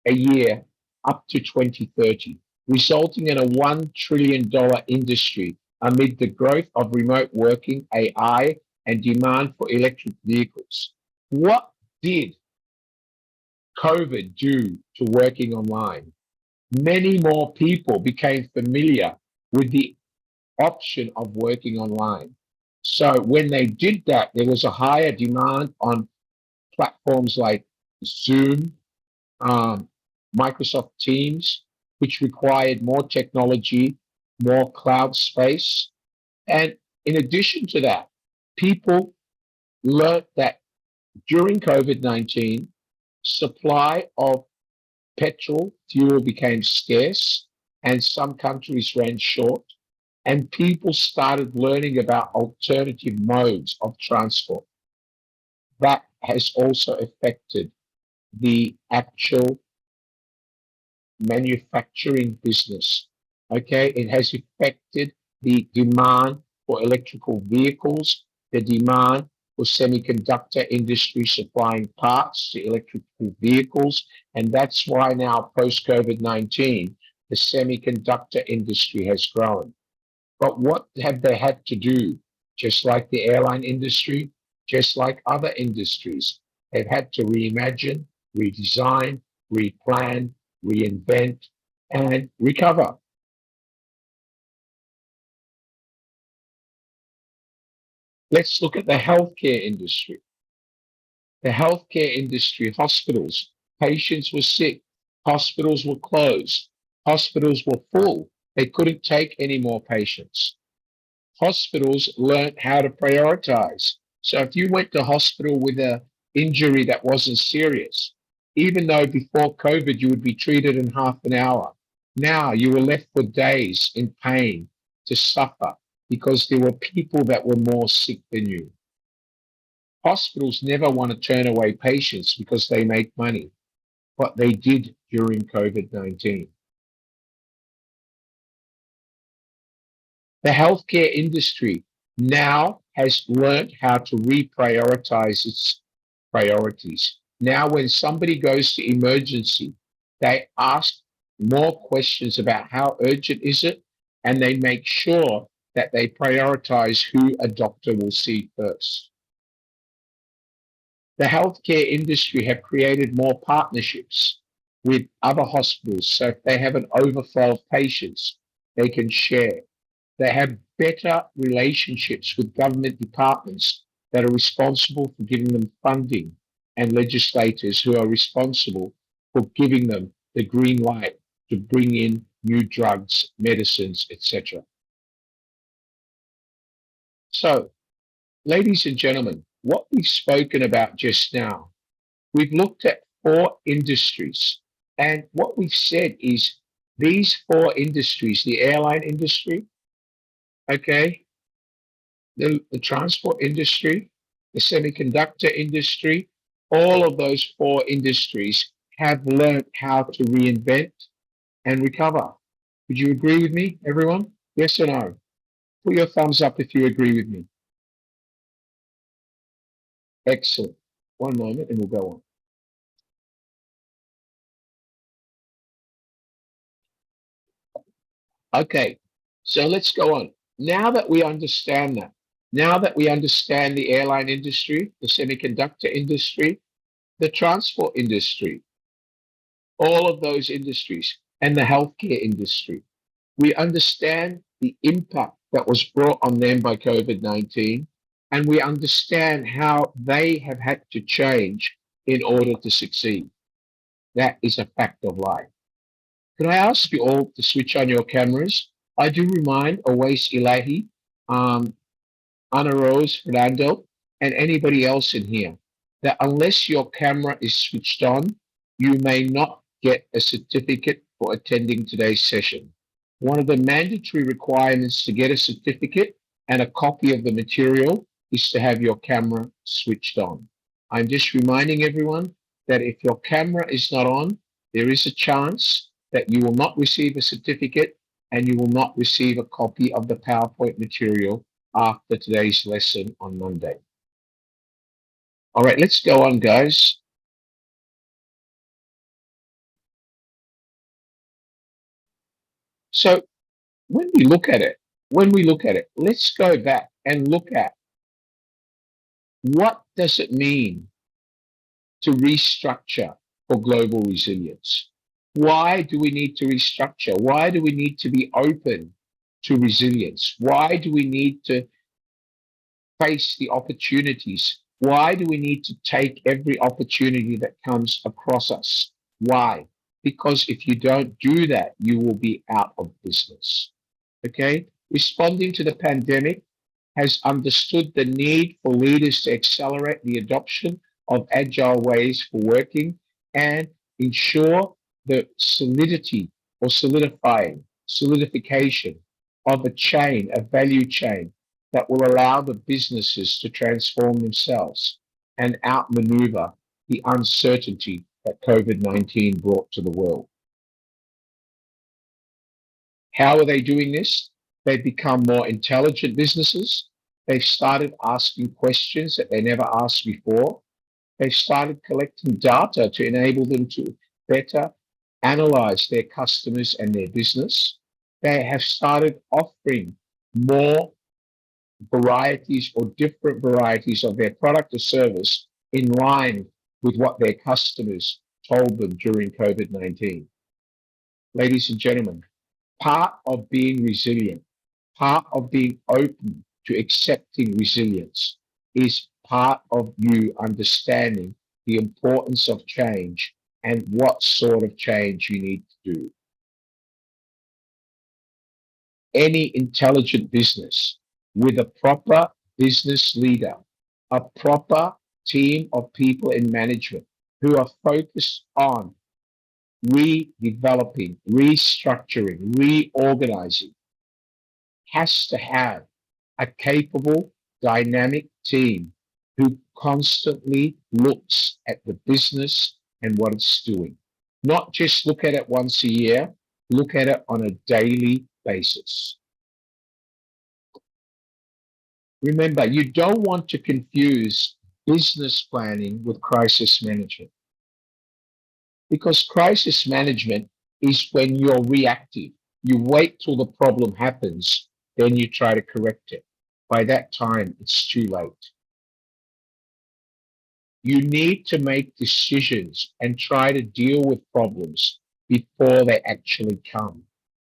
a year up to 2030, resulting in a $1 trillion industry amid the growth of remote working, AI, and demand for electric vehicles. What did COVID do to working online? Many more people became familiar with the option of working online. So when they did that, there was a higher demand on platforms like Zoom, Microsoft Teams, which required more technology, more cloud space. And in addition to that, people learned that during COVID-19, supply of petrol fuel became scarce and some countries ran short, and people started learning about alternative modes of transport. That has also affected the actual manufacturing business. Okay, it has affected the demand for electrical vehicles, the demand was semiconductor industry supplying parts to electric vehicles. And that's why now, post-COVID-19, the semiconductor industry has grown. But what have they had to do? Just like the airline industry, just like other industries, they've had to reimagine, redesign, replan, reinvent, and recover. Let's look at the healthcare industry. The healthcare industry, hospitals, patients were sick, hospitals were closed, hospitals were full. They couldn't take any more patients. Hospitals learned how to prioritize. So if you went to hospital with an injury that wasn't serious, even though before COVID you would be treated in half an hour, now you were left for days in pain to suffer because there were people that were more sick than you. Hospitals never want to turn away patients because they make money, but they did during COVID-19. The healthcare industry now has learned how to reprioritize its priorities. Now, when somebody goes to emergency, they ask more questions about how urgent is it, and they make sure that they prioritize who a doctor will see first. The healthcare industry have created more partnerships with other hospitals. So if they have an overflow of patients, they can share. They have better relationships with government departments that are responsible for giving them funding and legislators who are responsible for giving them the green light to bring in new drugs, medicines, etc. So, ladies and gentlemen, what we've spoken about just now, we've looked at 4 industries. And what we've said is these 4 industries, the airline industry, okay, the transport industry, the semiconductor industry, all of those 4 industries have learned how to reinvent and recover. Would you agree with me, everyone? Yes or no? Put your thumbs up if you agree with me. Excellent. One moment and we'll go on. Okay, so let's go on. Now that we understand that, now that we understand the airline industry, the semiconductor industry, the transport industry, all of those industries, and the healthcare industry, we understand the impact that was brought on them by COVID-19, and we understand how they have had to change in order to succeed. That is a fact of life. Could I ask you all to switch on your cameras? I do remind Awais Ilahi, Ana Rose Fernando, and anybody else in here that unless your camera is switched on, you may not get a certificate for attending today's session. One of the mandatory requirements to get a certificate and a copy of the material is to have your camera switched on. I'm just reminding everyone that if your camera is not on, there is a chance that you will not receive a certificate and you will not receive a copy of the PowerPoint material after today's lesson on Monday. All right, let's go on, guys. So when we look at it, let's go back and look at what does it mean to restructure for global resilience? Why do we need to restructure? Why do we need to be open to resilience? Why do we need to face the opportunities? Why do we need to take every opportunity that comes across us? Why? Because if you don't do that, you will be out of business. Okay? Responding to the pandemic has understood the need for leaders to accelerate the adoption of agile ways for working and ensure the solidity or solidification of a chain, a value chain that will allow the businesses to transform themselves and outmaneuver the uncertainty that COVID-19 brought to the world. How are they doing this? They've become more intelligent businesses. They've started asking questions that they never asked before. They've started collecting data to enable them to better analyze their customers and their business. They have started offering more varieties or different varieties of their product or service in line with what their customers told them during COVID-19. Ladies and gentlemen, part of being resilient, part of being open to accepting resilience is part of you understanding the importance of change and what sort of change you need to do. Any intelligent business with a proper business leader, a proper team of people in management who are focused on redeveloping, restructuring, reorganizing, has to have a capable, dynamic team who constantly looks at the business and what it's doing. Not just look at it once a year, look at it on a daily basis. Remember, you don't want to confuse business planning with crisis management, because crisis management is when you're reactive. You wait till the problem happens, then you try to correct it. By that time, it's too late. You need to make decisions and try to deal with problems before they actually come,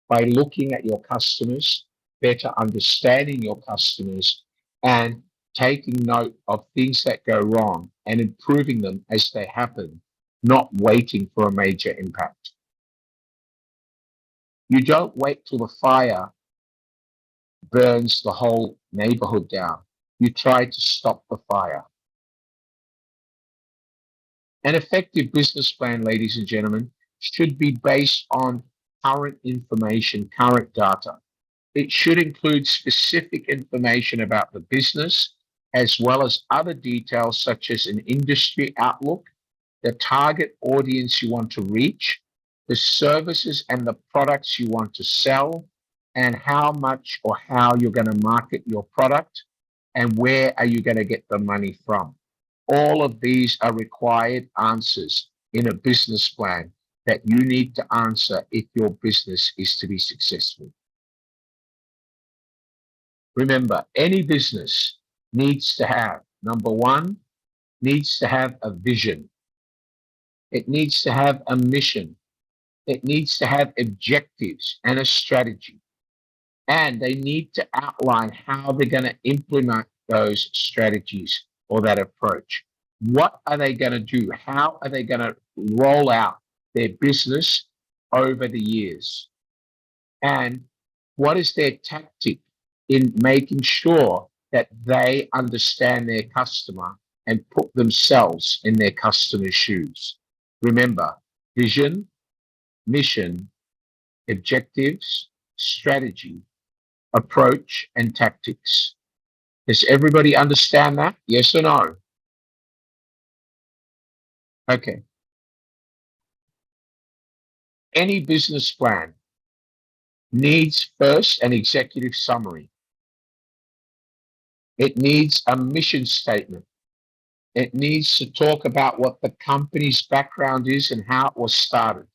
by looking at your customers, better understanding your customers, and taking note of things that go wrong and improving them as they happen, not waiting for a major impact. You don't wait till the fire burns the whole neighborhood down. You try to stop the fire. An effective business plan, ladies and gentlemen, should be based on current information, current data. It should include specific information about the business, as well as other details such as an industry outlook, the target audience you want to reach, the services and the products you want to sell, and how much or how you're going to market your product, and where are you going to get the money from. All of these are required answers in a business plan that you need to answer if your business is to be successful. Remember, any business needs to have, number one, needs to have a vision. It needs to have a mission. It needs to have objectives and a strategy. And they need to outline how they're going to implement those strategies or that approach. What are they going to do? How are they going to roll out their business over the years? And what is their tactic in making sure that they understand their customer and put themselves in their customer's shoes? Remember, vision, mission, objectives, strategy, approach, and tactics. Does everybody understand that? Yes or no? Okay. Any business plan needs first an executive summary. It needs a mission statement. It needs to talk about what the company's background is and how it was started.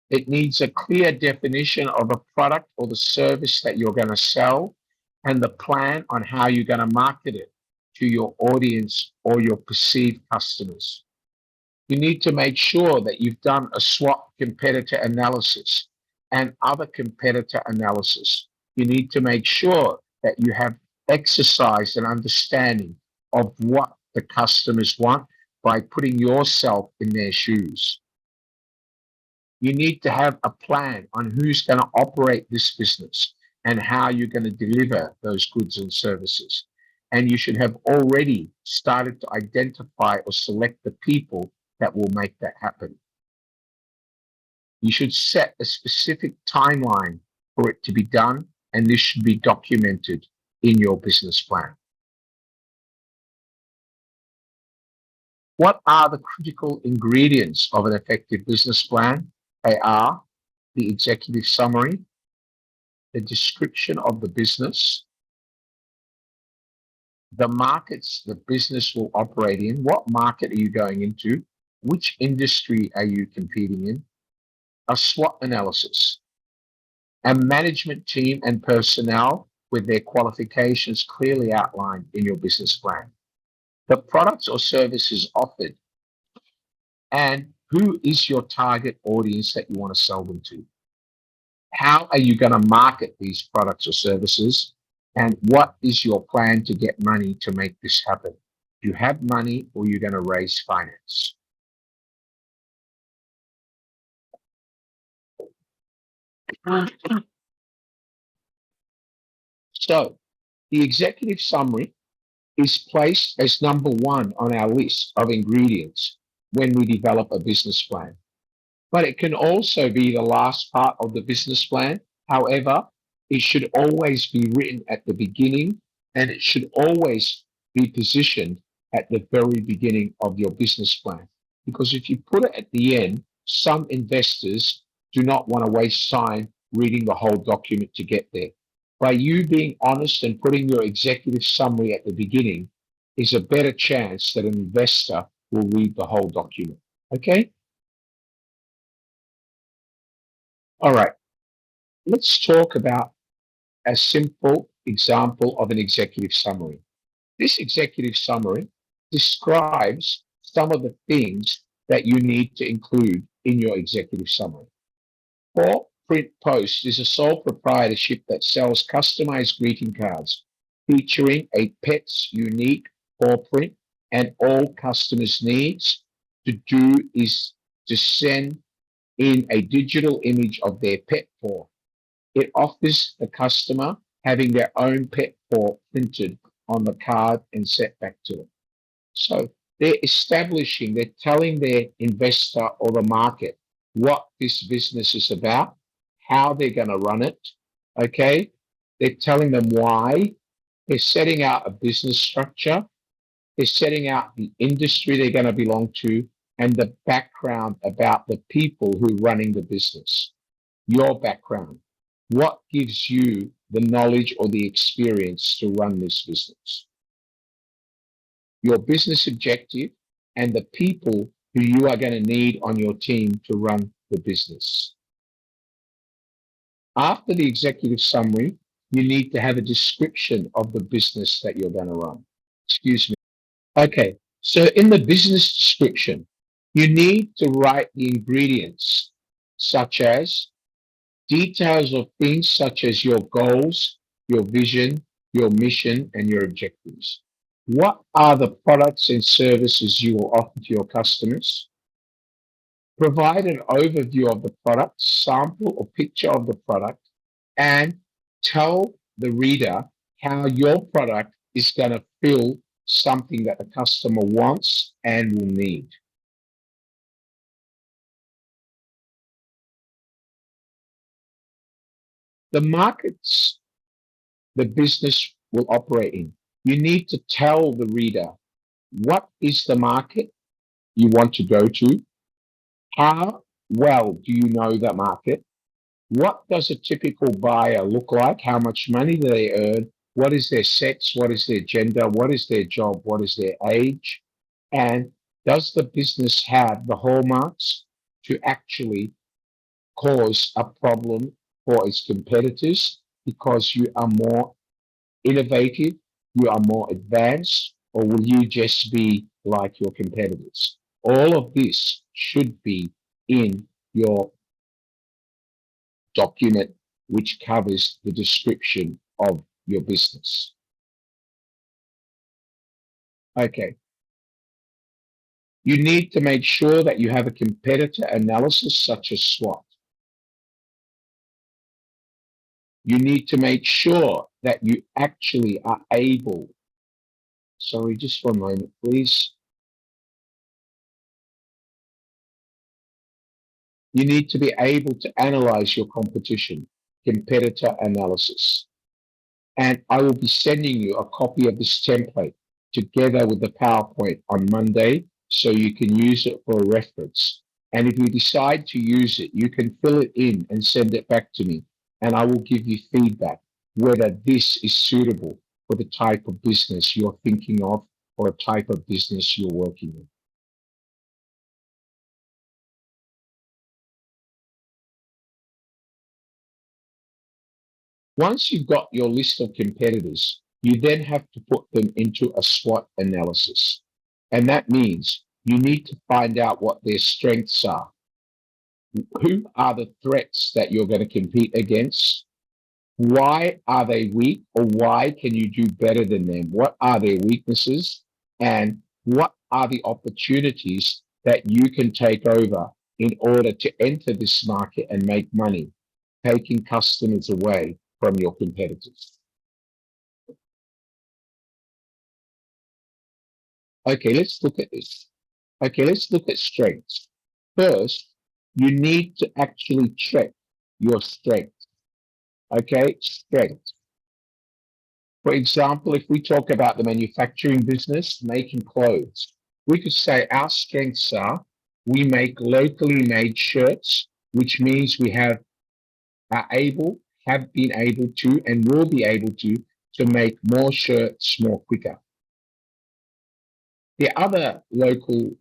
It needs a clear definition of a product or the service that you're going to sell, and the plan on how you're going to market it to your audience or your perceived customers. You need to make sure that you've done a SWOT competitor analysis and other competitor analysis. You need to make sure that you have exercised an understanding of what the customers want by putting yourself in their shoes. You need to have a plan on who's going to operate this business and how you're going to deliver those goods and services. And you should have already started to identify or select the people that will make that happen. You should set a specific timeline for it to be done, and this should be documented in your business plan. What are the critical ingredients of an effective business plan? They are the executive summary, the description of the business, the markets the business will operate in. What market are you going into? Which industry are you competing in? A SWOT analysis. A management team and personnel with their qualifications clearly outlined in your business plan. The products or services offered, and who is your target audience that you want to sell them to? How are you going to market these products or services? And what is your plan to get money to make this happen? Do you have money or you're going to raise finance? So the executive summary is placed as number one on our list of ingredients when we develop a business plan. But it can also be the last part of the business plan. However, it should always be written at the beginning, and it should always be positioned at the very beginning of your business plan. Because if you put it at the end, some investors do not want to waste time reading the whole document to get there. By you being honest and putting your executive summary at the beginning is a better chance that an investor will read the whole document. Okay? All right. Let's talk about a simple example of an executive summary. This executive summary describes some of the things that you need to include in your executive summary. For Print Post is a sole proprietorship that sells customized greeting cards featuring a pet's unique paw print, and all customers needs to do is to send in a digital image of their pet paw. It offers the customer having their own pet paw printed on the card and sent back to them. So they're telling their investor or the market what this business is about, how they're going to run it. Okay. They're telling them why. They're setting out a business structure. They're setting out the industry they're going to belong to and the background about the people who are running the business. Your background. What gives you the knowledge or the experience to run this business? Your business objective and the people who you are going to need on your team to run the business. After the executive summary, you need to have a description of the business that you're going to run. Excuse me. Okay, so in the business description, you need to write the ingredients such as details of things such as your goals, your vision, your mission, and your objectives. What are the products and services you will offer to your customers? Provide an overview of the product, sample or picture of the product, and tell the reader how your product is going to fill something that the customer wants and will need. The markets the business will operate in. You need to tell the reader what is the market you want to go to, how well do you know that market, what does a typical buyer look like, how much money do they earn, what is their sex, what is their gender, what is their job, what is their age, and does the business have the hallmarks to actually cause a problem for its competitors because you are more innovative, you are more advanced, or will you just be like your competitors? All of this should be in your document, which covers the description of your business. Okay. You need to make sure that you have a competitor analysis such as SWOT. You need to make sure that you actually are able, sorry, just one moment, please. You need to be able to analyze your competition, competitor analysis. And I will be sending you a copy of this template together with the PowerPoint on Monday so you can use it for reference. And if you decide to use it, you can fill it in and send it back to me. And I will give you feedback whether this is suitable for the type of business you're thinking of or a type of business you're working in. Once you've got your list of competitors, you then have to put them into a SWOT analysis. And that means you need to find out what their strengths are. Who are the threats that you're going to compete against? Why are they weak, or why can you do better than them? What are their weaknesses, and what are the opportunities that you can take over in order to enter this market and make money, taking customers away from your competitors? Okay, let's look at this. Okay, let's look at strengths. First, you need to actually check your strengths. Okay, strengths. For example, if we talk about the manufacturing business, making clothes, we could say our strengths are we make locally made shirts, which means we have been able to, and will be able to make more shirts more quicker. The other local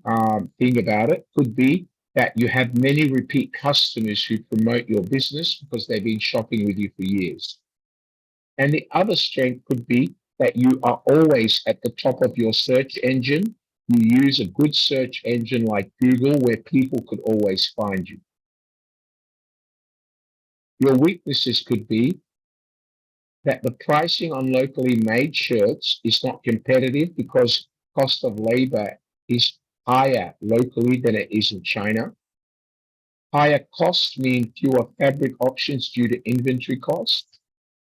thing about it could be that you have many repeat customers who promote your business because they've been shopping with you for years. And the other strength could be that you are always at the top of your search engine. You use a good search engine like Google where people could always find you. Your weaknesses could be that the pricing on locally made shirts is not competitive because cost of labor is higher locally than it is in China. Higher costs mean fewer fabric options due to inventory costs.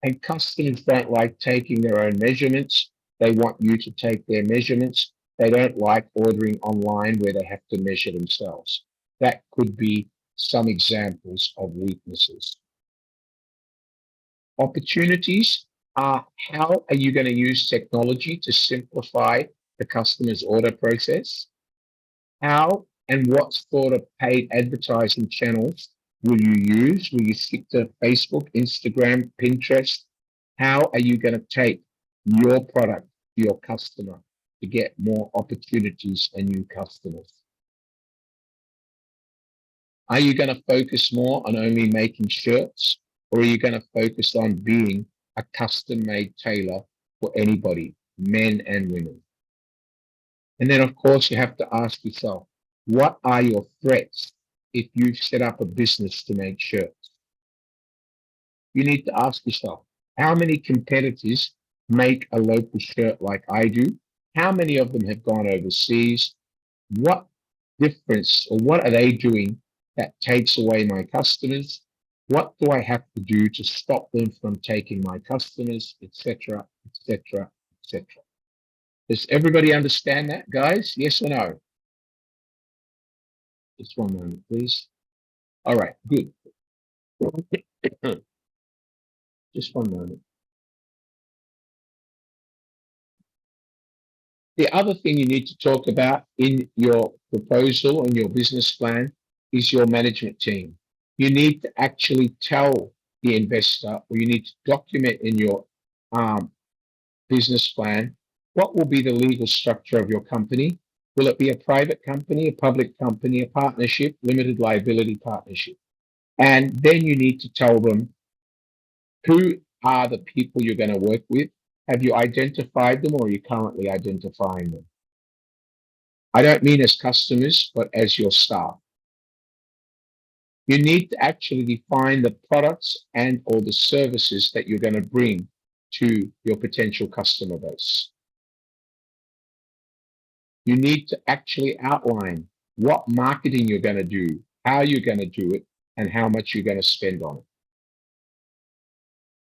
And customers don't like taking their own measurements. They want you to take their measurements. They don't like ordering online where they have to measure themselves. That could be some examples of weaknesses. Opportunities are how are you going to use technology to simplify the customer's order process? How and what sort of paid advertising channels will you use? Will you stick to Facebook, Instagram, Pinterest? How are you going to take your product to your customer to get more opportunities and new customers? Are you going to focus more on only making shirts, or are you going to focus on being a custom-made tailor for anybody, men and women? And then, of course, you have to ask yourself, what are your threats if you've set up a business to make shirts? You need to ask yourself, how many competitors make a local shirt like I do? How many of them have gone overseas? What difference or what are they doing that takes away my customers? What do I have to do to stop them from taking my customers, etc., etc., etc.? Does everybody understand that, guys? Yes or no? Just one moment, please. All right, good. Just one moment. The other thing you need to talk about in your proposal and your business plan is your management team. You need to actually tell the investor, or you need to document in your business plan, what will be the legal structure of your company? Will it be a private company, a public company, a partnership, limited liability partnership? And then you need to tell them who are the people you're going to work with. Have you identified them, or are you currently identifying them? I don't mean as customers, but as your staff. You need to actually define the products and or the services that you're going to bring to your potential customer base. You need to actually outline what marketing you're going to do, how you're going to do it, and how much you're going to spend on it.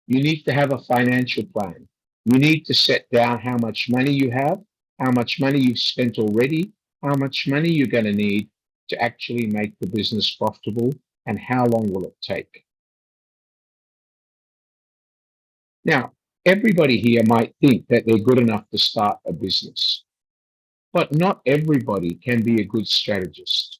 You need to have a financial plan. You need to set down how much money you have, how much money you've spent already, how much money you're going to need to actually make the business profitable, and how long will it take. Now, everybody here might think that they're good enough to start a business, but not everybody can be a good strategist.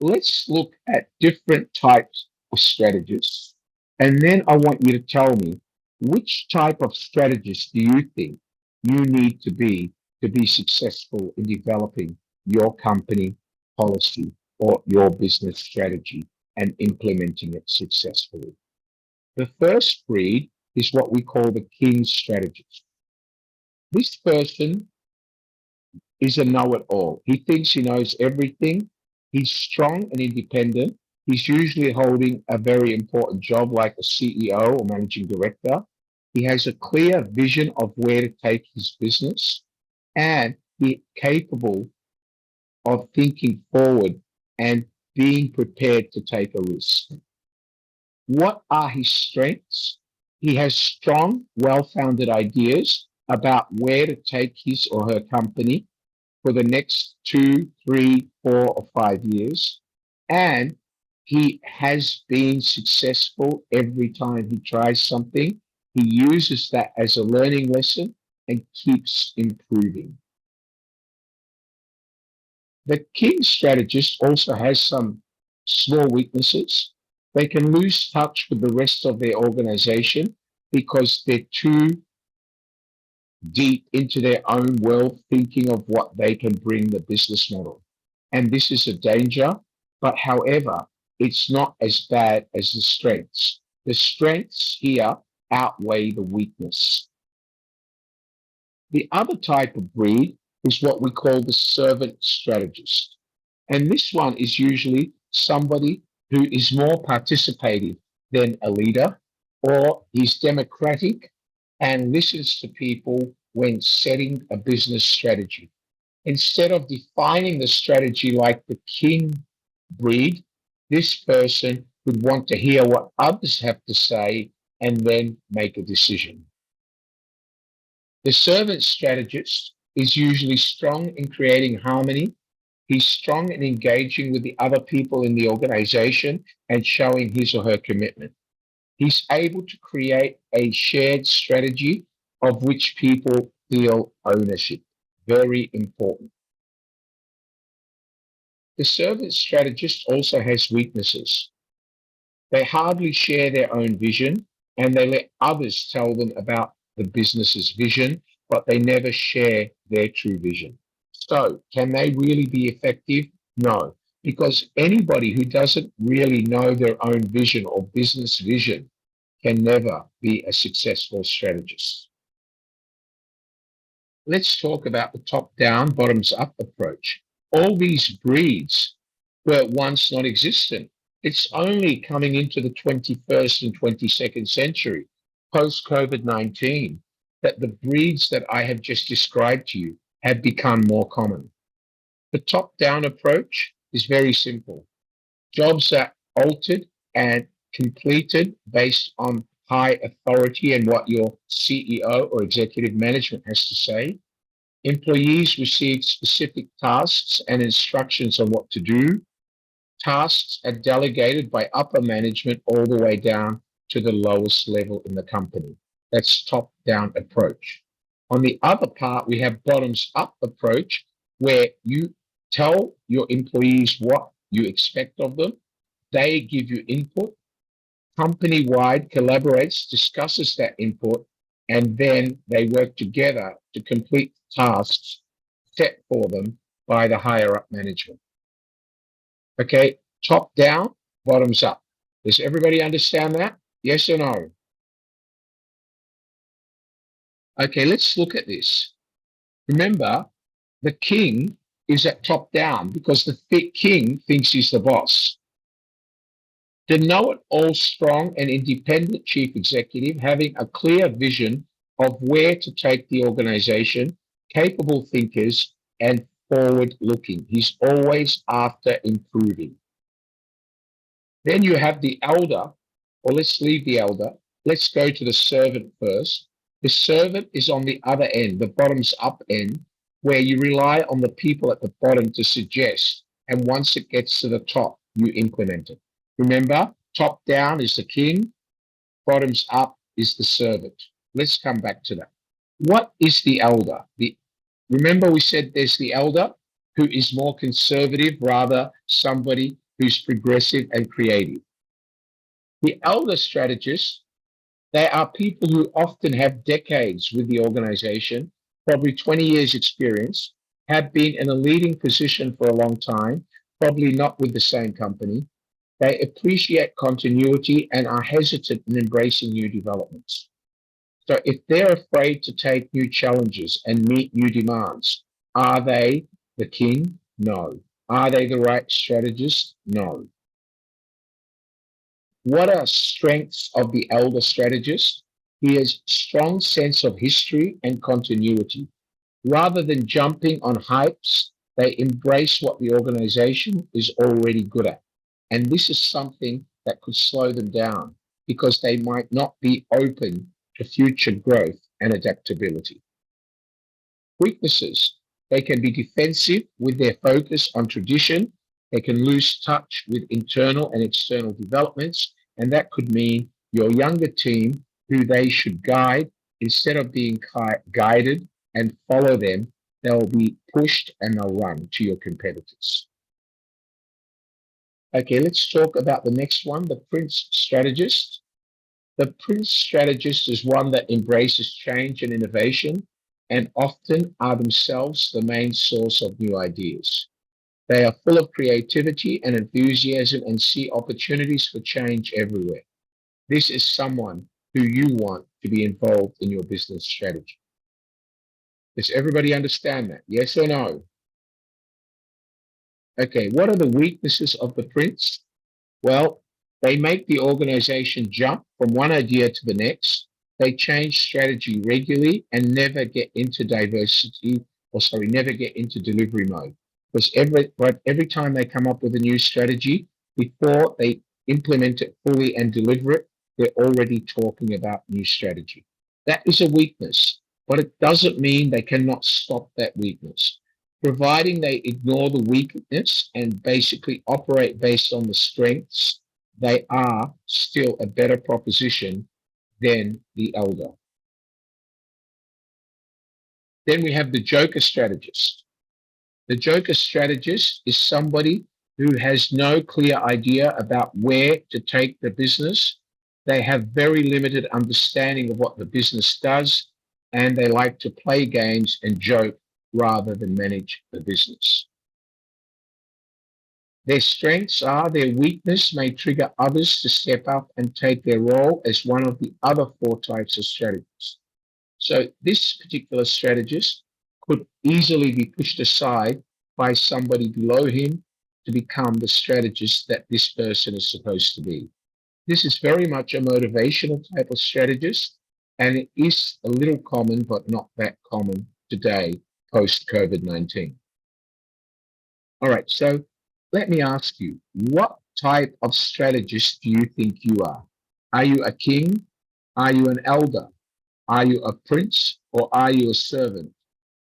Let's look at different types of strategists, and then I want you to tell me which type of strategist do you think you need to be successful in developing your company policy or your business strategy and implementing it successfully? The first breed is what we call the king strategist. This person is a know-it-all. He thinks he knows everything. He's strong and independent. He's usually holding a very important job like a CEO or managing director. He has a clear vision of where to take his business, and he's capable of thinking forward and being prepared to take a risk. What are his strengths? He has strong, well-founded ideas about where to take his or her company for the next 2, 3, 4, or 5 years. And he has been successful every time he tries something. He uses that as a learning lesson and keeps improving. The king strategist also has some small weaknesses. They can lose touch with the rest of their organization because they're too deep into their own world, thinking of what they can bring the business model. And this is a danger, but however, it's not as bad as the strengths. The strengths here outweigh the weakness. The other type of breed is what we call the servant strategist. And this one is usually somebody who is more participative than a leader, or he's democratic and listens to people when setting a business strategy. Instead of defining the strategy like the king breed, this person would want to hear what others have to say and then make a decision. The servant strategist is usually strong in creating harmony. He's strong in engaging with the other people in the organization and showing his or her commitment. He's able to create a shared strategy of which people feel ownership. Very important. The servant strategist also has weaknesses. They hardly share their own vision and they let others tell them about the business's vision, but they never share their true vision. So, can they really be effective? No, because anybody who doesn't really know their own vision or business vision can never be a successful strategist. Let's talk about the top-down, bottoms-up approach. All these breeds were once not existent. It's only coming into the 21st and 22nd century, post-COVID-19, that the breeds that I have just described to you have become more common. The top-down approach is very simple. Jobs are altered and completed based on high authority and what your CEO or executive management has to say. Employees receive specific tasks and instructions on what to do. Tasks are delegated by upper management all the way down to the lowest level in the company. That's top-down approach. On the other part, we have bottoms-up approach, where you tell your employees what you expect of them. They give you input. Company-wide collaborates, discusses that input, and then they work together to complete tasks set for them by the higher up management. Okay, top down, bottoms up. Does everybody understand that? Yes or no? Okay, let's look at this. Remember, the king is at top down because the king thinks he's the boss. The know-it-all, strong and independent chief executive having a clear vision of where to take the organization, capable thinkers, and forward-looking. He's always after improving. Then you have the elder, or let's leave the elder. Let's go to the servant first. The servant is on the other end, the bottoms-up end, where you rely on the people at the bottom to suggest, and once it gets to the top, you implement it. Remember, top down is the king, bottoms up is the servant. Let's come back to that. What is the elder? Remember we said there's the elder who is more conservative, rather somebody who's progressive and creative. The elder strategist They are people who often have decades with the organization, probably 20 years experience, have been in a leading position for a long time, probably not with the same company. They appreciate continuity and are hesitant in embracing new developments. So if they're afraid to take new challenges and meet new demands, are they the king? No. Are they the right strategist? No. What are strengths of the elder strategist? He has strong sense of history and continuity. Rather than jumping on hypes, they embrace what the organization is already good at. And this is something that could slow them down because they might not be open to future growth and adaptability. Weaknesses. They can be defensive with their focus on tradition. They can lose touch with internal and external developments. And that could mean your younger team, who they should guide, instead of being guided and follow them, they'll be pushed and they'll run to your competitors. Okay, let's talk about the next one, the Prince strategist. The Prince strategist is one that embraces change and innovation and often are themselves the main source of new ideas. They are full of creativity and enthusiasm and see opportunities for change everywhere. This is someone who you want to be involved in your business strategy. Does everybody understand that? Yes or no? Okay, what are the weaknesses of the Prince? Well, they make the organization jump from one idea to the next. They change strategy regularly and never get into never get into delivery mode. Because every time they come up with a new strategy, before they implement it fully and deliver it, they're already talking about new strategy. That is a weakness, but it doesn't mean they cannot stop that weakness. Providing they ignore the weakness and basically operate based on the strengths, they are still a better proposition than the elder. Then we have the joker strategist. The joker strategist is somebody who has no clear idea about where to take the business. They have very limited understanding of what the business does, and they like to play games and joke rather than manage the business. Their strengths are their weakness may trigger others to step up and take their role as one of the other 4 types of strategists. So this particular strategist could easily be pushed aside by somebody below him to become the strategist that this person is supposed to be. This is very much a motivational type of strategist, and it is a little common, but not that common today, post-COVID-19. All right, so let me ask you, what type of strategist do you think you are? Are you a king? Are you an elder? Are you a prince, or are you a servant?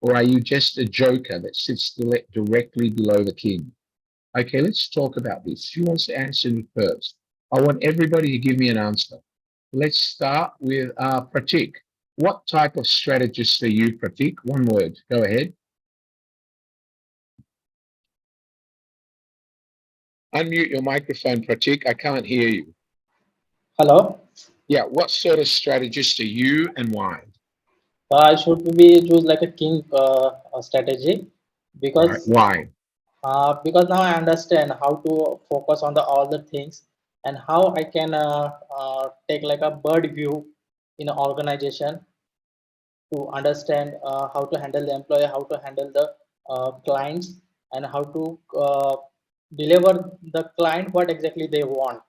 Or are you just a joker that sits directly below the king? Okay, let's talk about this. Who wants to answer me first? I want everybody to give me an answer. Let's start with Pratik. What type of strategist are you, Pratik? One word. Go ahead. Unmute your microphone, Pratik. I can't hear you. Hello. Yeah, what sort of strategist are you and why? I should be choose like a king strategy because Right. Why? because now I understand how to focus on the all the things and how I can take like a bird view in an organization to understand how to handle the employee, how to handle the clients, and how to deliver the client what exactly they want.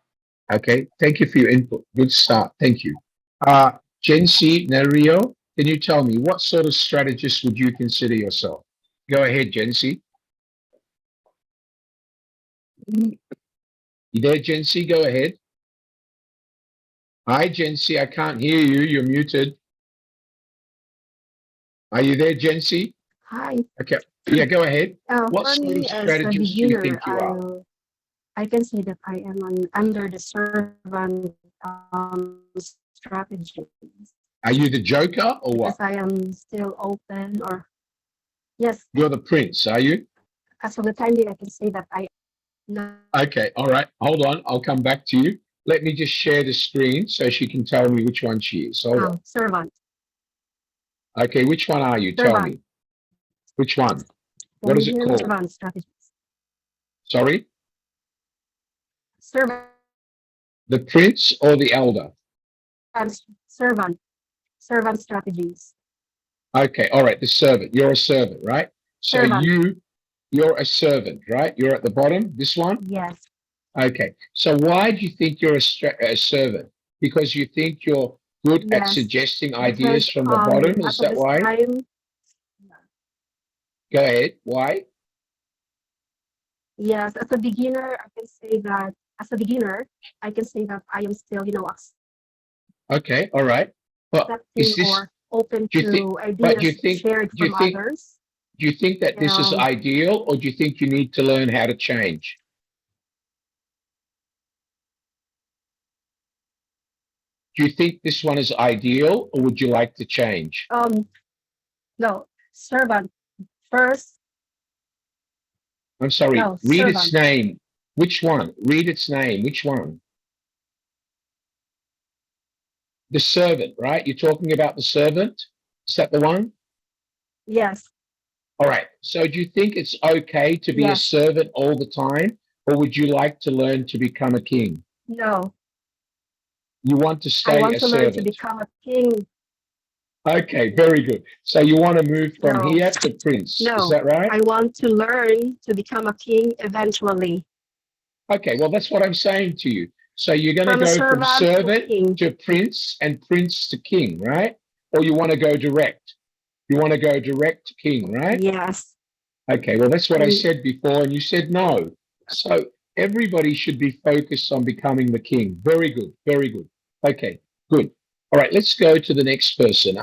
Okay, thank you for your input. Good start. Thank you. Jency Nario, can you tell me what sort of strategist would you consider yourself? Go ahead, Jency. You there, Jency? Go ahead. Hi, Jency. I can't hear you. You're muted. Are you there, Jency? Hi. Okay. Yeah, go ahead. What For sort me, of as a strategist do you beginner, think you are? I can say that I am under the servant strategy Are you the joker or because what? I am still open. Or yes, You're the prince, are you? as of the time being, I can say that I no. Okay, all right. Hold on. I'll come back to you. Let me just share the screen so she can tell me which one she is. Hold on. Servant. Okay, which one are you? Tell Servant. me. Which one? Can What you is it hear me? called? Servant strategies. Sorry? Servant. The prince or the elder? Servant. Servant strategies. Okay, all right, the servant. You're a servant, right? So Servant. you're a servant, right? You're at the bottom, this one? Yes. Okay, so why do you think you're a servant? Because you think you're good at Yes. suggesting Because ideas from the bottom? Is at that this why? time, Go ahead. Why? yes, as a beginner, I can say that I am still, Okay, all right. But is accepting this, or open do you think, to but ideas shared do you from think, others. do you think that this is Um, ideal, or do you think you need to learn how to change? Do you think this one is ideal, or would you like to change? no, servant first. I'm sorry, No, read its servant. name. Which one? Read its name. Which one? The servant, right? You're talking about the servant? Is that the one? Yes, All right. So do you think it's okay to be a yes. servant all the time, or would you like to learn to become a king? No, You want to I stay want a to learn to servant. become a king. Okay, very good. So you want to move from No, here to prince. Is no, that right? I want to learn to become a king eventually. Okay, well, that's what I'm saying to you. So you're going to From a go from servant to servant king. to prince and prince to king, right? Or you want to go direct? You want to go direct to king, right? Yes. Okay, well, that's what I I- said before, and you said no. So everybody should be focused on becoming the king. Very good, very good. Okay, good. All right, let's go to the next person.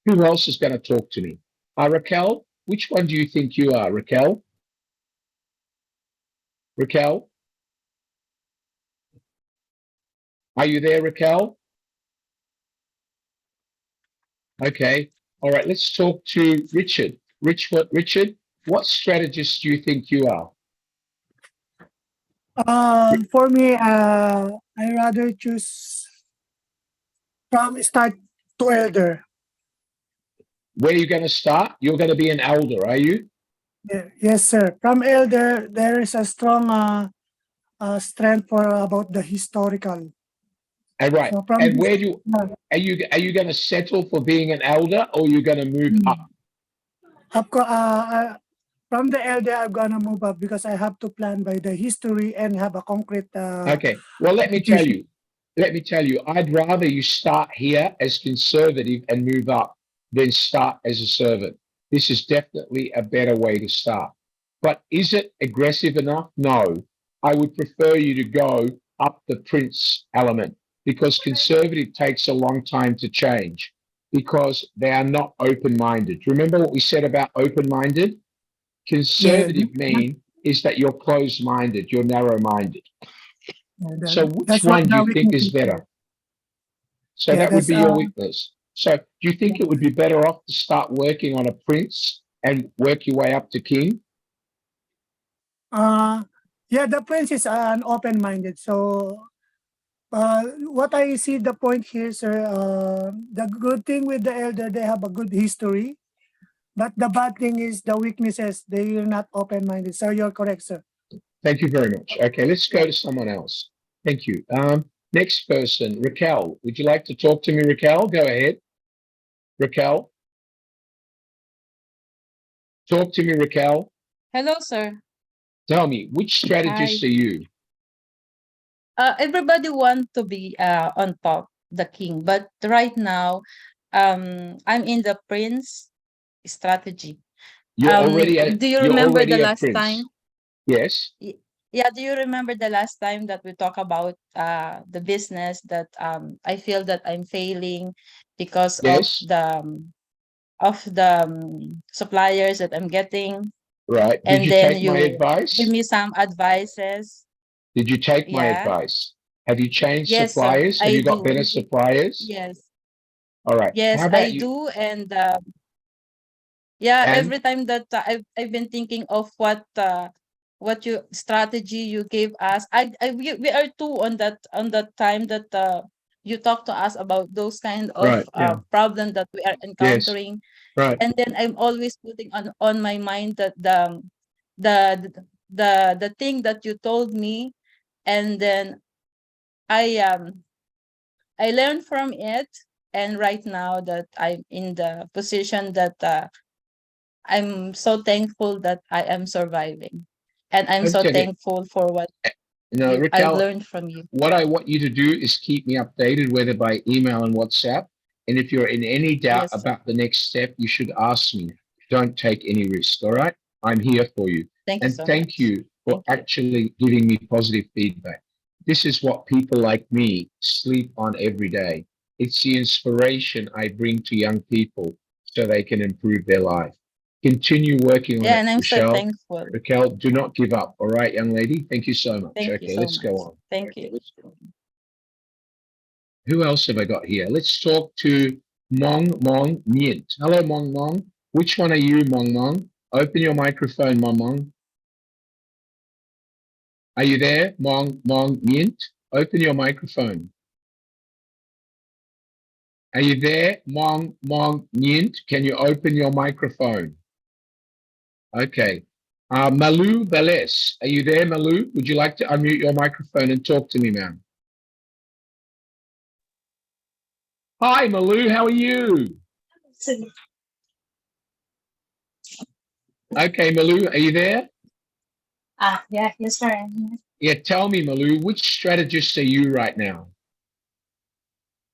Who else is going to talk to me? Raquel, which one do you think you are, Raquel? Raquel? Are you there, Raquel? Okay. All right, let's talk to Richard. Richard, what strategist do you think you are? For me, I rather choose from start to elder. Where are you going to start? You're going to be an elder, are you? Yes, sir. From elder, there is a strong strength for about the historical. And right. So from And this, where do you, are you going to settle for being an elder, or are you going to move up? from the elder, I'm gonna move up because I have to plan by the history and have a concrete. Okay. Well, let me tell you. Let me tell you. I'd rather you start here as conservative and move up than start as a servant. This is definitely a better way to start. But is it aggressive enough? No. I would prefer you to go up the prince element because conservative takes a long time to change because they are not open-minded. Remember what we said about open-minded? Conservative mean is that you're closed-minded, you're narrow-minded. So which That's one what do the you think is weakness better? So Yeah, that would that's be your weakness. So do you think it would be better off to start working on a prince and work your way up to king? yeah, the prince is an open-minded. So what I see the point here, sir, the good thing with the elder, they have a good history. But the bad thing is the weaknesses, they are not open-minded. So you're correct, sir. Thank you very much. Okay, let's go to someone else. Thank you. Next person, Raquel. Would you like to talk to me, Raquel? Go ahead. Raquel. Talk to me, Raquel. Hello, sir. Tell me, which strategist Hi. are you? Everybody want to be on top, the king, but right now, I'm in the prince strategy. Do you You're remember the already a last prince. time? Yes. Yeah, do you remember the last time that we talk about the business that I feel that I'm failing because Yes. of the suppliers that I'm getting, Right. Did and you then take my you give advice? me some advices. Did you take my Yeah. advice? Have you changed Yes, sir. suppliers? Have I you got do. better suppliers? Yes. All right. Yes, How I about you? do. And yeah, And every time that I've been thinking of what what you strategy you gave us. We are two on that time that you talk to us about those kind of Right. Yeah. problem that we are Yes. encountering. Right. And then I'm always putting on my mind that the the thing that you told me, and then I I learned from it. And right now that I'm in the position that I'm so thankful that I am surviving, and I'm so Okay. thankful for what Now, I've Raquel, learned from you. what I want you to do is keep me updated, whether by email and WhatsApp. And if you're in any doubt Yes, sir. about the next step, you should ask me. Don't take any risk. All right. I'm here for you. Thank you And so thank much. you for Thank you. actually giving me positive feedback. This is what people like me sleep on every day. It's the inspiration I bring to young people so they can improve their life. Continue working on Yeah, it, and I'm so Rochelle. thankful. Raquel, do not give up. All right, young lady. Thank you so much. Thank you Okay, so let's go much. on. Thank you. Who else have I got here? Let's talk to Mong Mong Nyint. Hello, Mong Mong. Which one are you, Mong Mong? Open your microphone, Mong Mong. Are you there, Mong Mong Nyint? Open your microphone. Are you there, Mong Mong Nyint? Can you open your microphone? Okay. Malu Beles, are you there, Malu? Would you like to unmute your microphone and talk to me, ma'am? Hi, Malu. How are you? Okay, Malu, are you there? Yeah, yes, sir. Yeah, tell me, Malu, which strategist are you right now?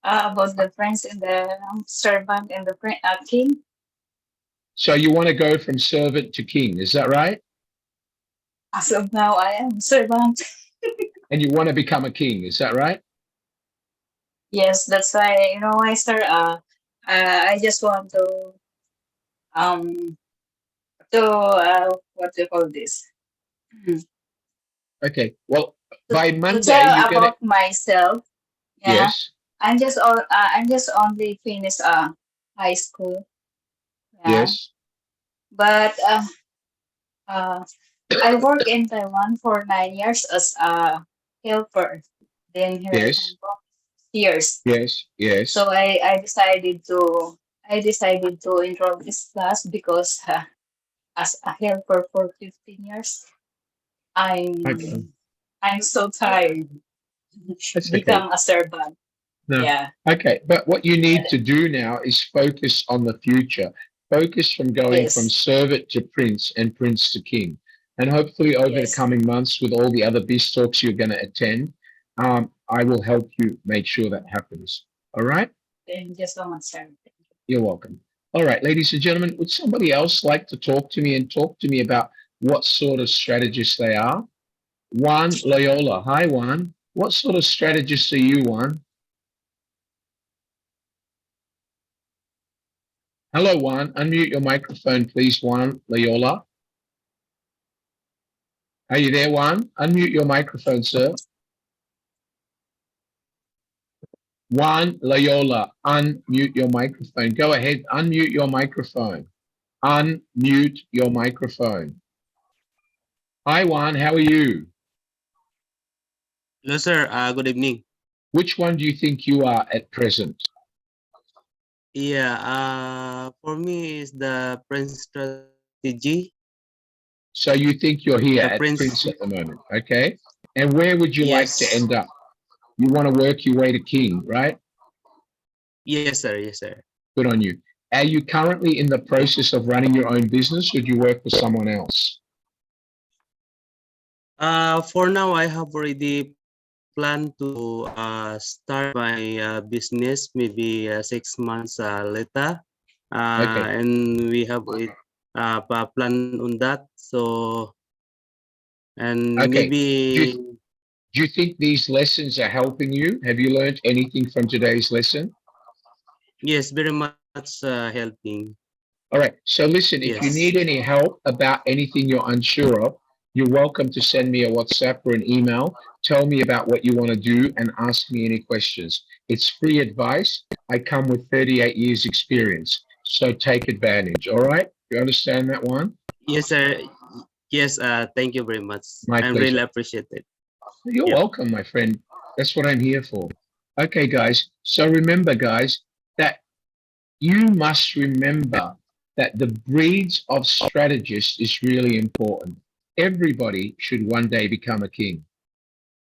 About the friends and the servant and the king. So you want to go from servant to king, is that right? As of now, I am servant. And you want to become a king, is that right? Yes, that's why why, sir. I just want um what do you call this? Hmm. Okay, well, by To Monday, tell you're going to, about myself. Yeah, yes, I'm just only finished high school. Yeah, yes, but uh I work in Taiwan for 9 years as a helper. Then here in yes, Hong Kong, years. yes, yes. So I decided to enroll this class because as a helper for 15 years, Okay, I'm so tired. that's okay. Become a servant. No. Yeah. Okay, but what you need to do now is focus on the future. Focus from going from Yes. servant to prince and prince to king. And hopefully over the Yes. coming months with all the other biz talks you're going to attend, I will help you make sure that happens. All right? Thank you so much, sir. You're welcome. All right, ladies and gentlemen, would somebody else like to talk to me and talk to me about what sort of strategists they are? Juan Loyola. Hi, Juan. What sort of strategist are you, Juan? Hello, Juan. Unmute your microphone, please, Juan Loyola. Are you there, Juan? Unmute your microphone, sir. Juan Loyola, unmute your microphone. Go ahead, unmute your microphone. Unmute your microphone. Hi, Juan. How are you? Hello, sir. Good evening. Which one do you think you are at present? Yeah, for me is the Prince strategy. So you think you're here The at Prince. Prince at the moment, okay? And where would you like to Yes. end up? You want to work your way to King, right? Yes, sir. Yes, sir. Good on you. Are you currently in the process of running your own business, or do you work for someone else? For now, I have already planned to start my business maybe 6 months later. Okay. And we have a plan on that. So, and Okay. maybe, Do you think these lessons are helping you? Have you learned anything from today's lesson? yes, very much helping. All right. So listen, if you Yes. need any help about anything you're unsure of, you're welcome to send me a WhatsApp or an email. Tell me about what you want to do and ask me any questions. It's free advice. I come with 38 years experience. So take advantage. All right. You understand that one? Yes, sir. Yes, thank you very much. My I pleasure. really appreciate it. You're Yeah. welcome, my friend. That's what I'm here for. Okay, guys. So remember, guys, that you must remember that the breeds of strategists is really important. Everybody should one day become a king.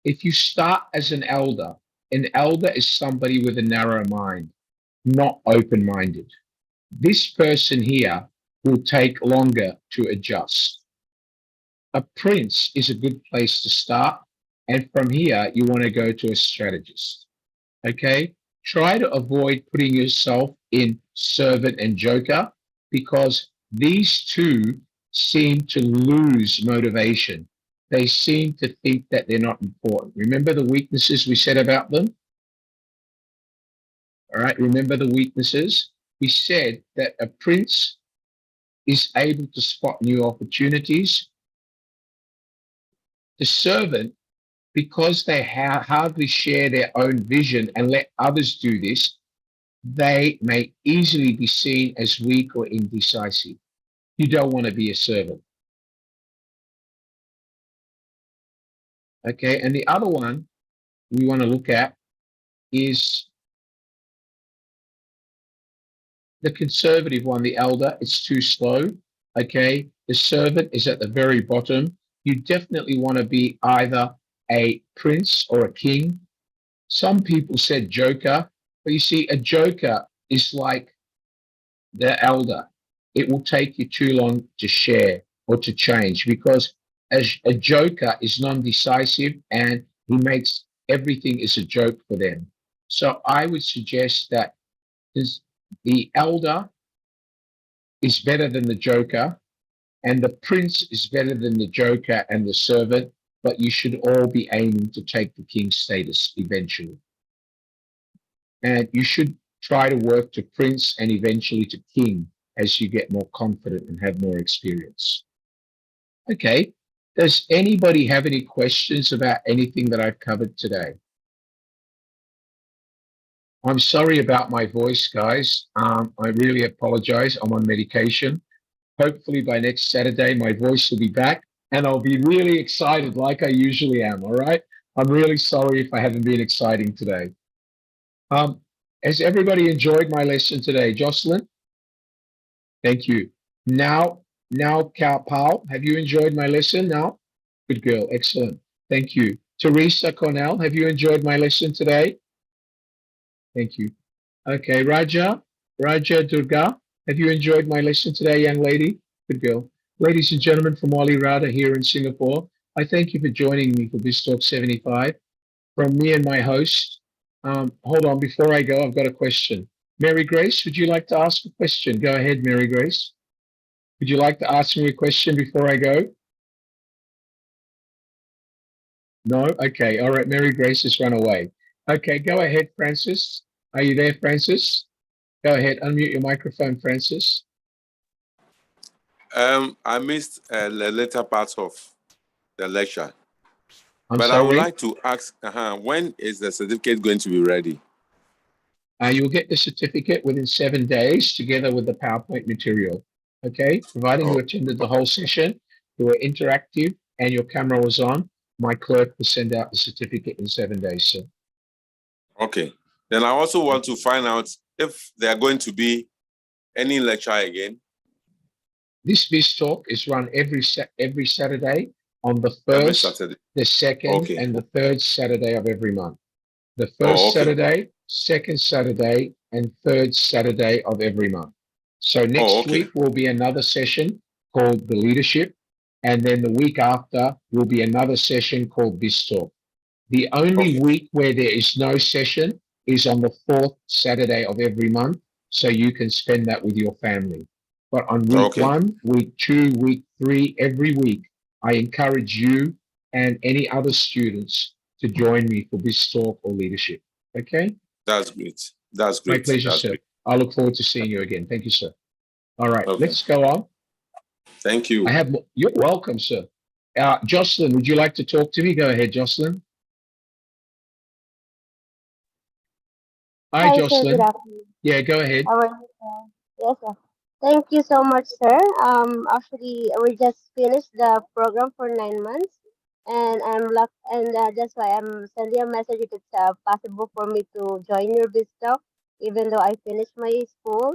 If you start as an elder is somebody with a narrow mind, not open minded. This person here will take longer to adjust. A prince is a good place to start. And from here, you want to go to a strategist. Okay? Try to avoid putting yourself in servant and joker because these two seem to lose motivation. They seem to think that they're not important. Remember the weaknesses we said about them? All right, remember the weaknesses? We said that a prince is able to spot new opportunities. The servant, because they hardly share their own vision and let others do this, they may easily be seen as weak or indecisive. You don't want to be a servant. Okay, and the other one we want to look at is the conservative one, the elder. It's too slow. Okay, the servant is at the very bottom. You definitely want to be either a prince or a king. Some people said joker, but you see, a joker is like the elder. It will take you too long to share or to change because as a joker is non-decisive and he makes everything is a joke for them. So I would suggest that the elder is better than the joker and the prince is better than the joker and the servant, but you should all be aiming to take the king status eventually. And you should try to work to prince and eventually to king as you get more confident and have more experience. Okay, does anybody have any questions about anything that I've covered today? I'm sorry about my voice, guys. I really apologize. I'm on medication. Hopefully by next Saturday, my voice will be back and I'll be really excited like I usually am, all right? I'm really sorry if I haven't been exciting today. Has everybody enjoyed my lesson today? Jocelyn? Thank you. Now, Paul, have you enjoyed my lesson now? Good girl. Excellent. Thank you. Teresa Cornell, have you enjoyed my lesson today? Thank you. Okay, Raja Durga, have you enjoyed my lesson today, young lady? Good girl. Ladies and gentlemen from Wali Rada here in Singapore, I thank you for joining me for BizTalk 75. From me and my host, hold on, before I go, I've got a question. Mary Grace, would you like to ask a question? Go ahead, Mary Grace. Would you like to ask me a question before I go? No? Okay, all right, Mary Grace has run away. Okay, go ahead, Francis. Are you there, Francis? Go ahead, unmute your microphone, Francis. I missed the later parts of the lecture. But I would like to ask, when is the certificate going to be ready? You'll get the certificate within 7 days together with the PowerPoint material. Okay, providing you attended the whole session, you were interactive, and your camera was on, my clerk will send out the certificate in 7 days, sir. Okay. Then I also want to find out if there are going to be any lecture again. This BizTalk is run every Saturday on the first, the second, and the third Saturday of every month. The first Saturday, second Saturday, and third Saturday of every month. So next week will be another session called the leadership, and then the week after will be another session called BizTalk. The only week where there is no session is on the fourth Saturday of every month, so you can spend that with your family. But on week 1, week 2, week 3, every week, I encourage you and any other students to join me for BizTalk or leadership. Okay? That's great. That's great. My pleasure, sir. I look forward to seeing you again. Thank you, sir. All right, let's go on. Thank you. You're welcome, sir. Jocelyn, would you like to talk to me? Go ahead, Jocelyn. Hi, Jocelyn. Sir, good afternoon. Yeah, go ahead. How are you, sir? Yes, sir. Thank you so much, sir. Actually, we just finished the program for 9 months, and I'm luck, and that's why I'm sending a message if it's possible for me to join your BizTalk, even though I finished my school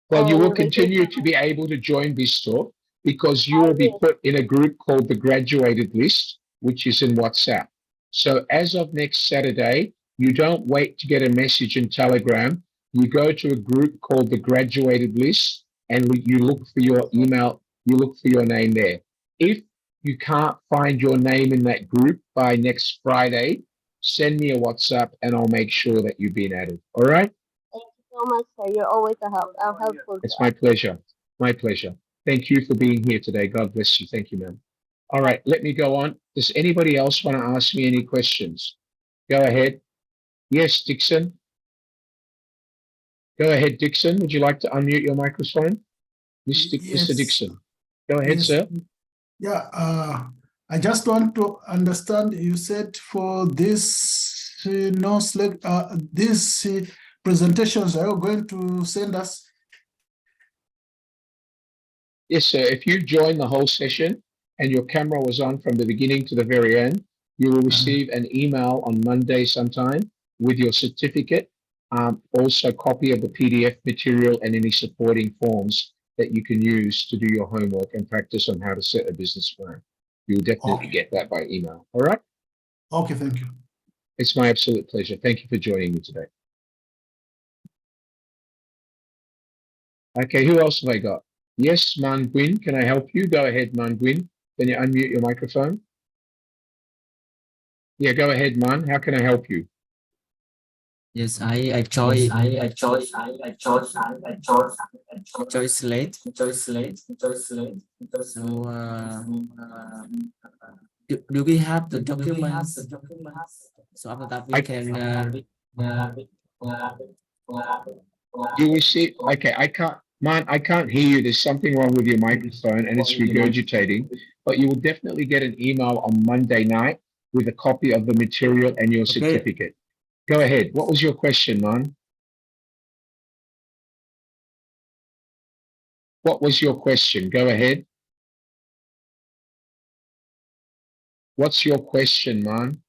Well, you will and waiting continue for to my. be able to join BizTalk because you I will be will. put in a group called the graduated list, which is in WhatsApp. So as of next Saturday, you don't wait to get a message in Telegram. You go to a group called the graduated list and you look for your email, you look for your name there. If you can't find your name in that group by next Friday, send me a WhatsApp and I'll make sure that you've been added. All right? Thank you so much, sir. You're always helpful to It's us. my pleasure. My pleasure. Thank you for being here today. God bless you. Thank you, ma'am. All right, let me go on. Does anybody else want to ask me any questions? Go ahead. Yes, Dixon. Go ahead, Dixon. Would you like to unmute your microphone? Mr. Yes, Dixon. Go ahead, yes. sir. Yeah, I just want to understand. You said for this no select these presentations, are you going to send us? Yes, sir. If you join the whole session and your camera was on from the beginning to the very end, you will receive an email on Monday sometime with your certificate, also copy of the PDF material and any supporting forms that you can use to do your homework and practice on how to set a business plan. You will definitely Okay. get that by email. All right? Okay, thank you. It's my absolute pleasure. Thank you for joining me today. Okay, who else have I got? Yes, Manguin, can I help you? Go ahead, Manguin. Can you unmute your microphone? Yeah, go ahead, Man. How can I help you? Yes, I chose choice late. So do we have the documents? So after that we can You receive, okay, I can't hear you. There's something wrong with your microphone and it's regurgitating, but you will definitely get an email on Monday night with a copy of the material and your okay. certificate. Go ahead. What was your question, Man? What was your question? Go ahead. What's your question, Man?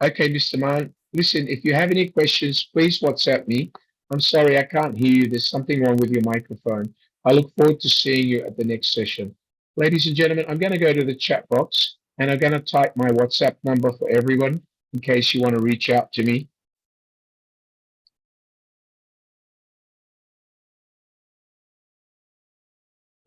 Okay, Mr. Man, listen, if you have any questions, please WhatsApp me. I'm sorry, I can't hear you. There's something wrong with your microphone. I look forward to seeing you at the next session. Ladies and gentlemen, I'm going to go to the chat box and I'm going to type my WhatsApp number for everyone in case you want to reach out to me.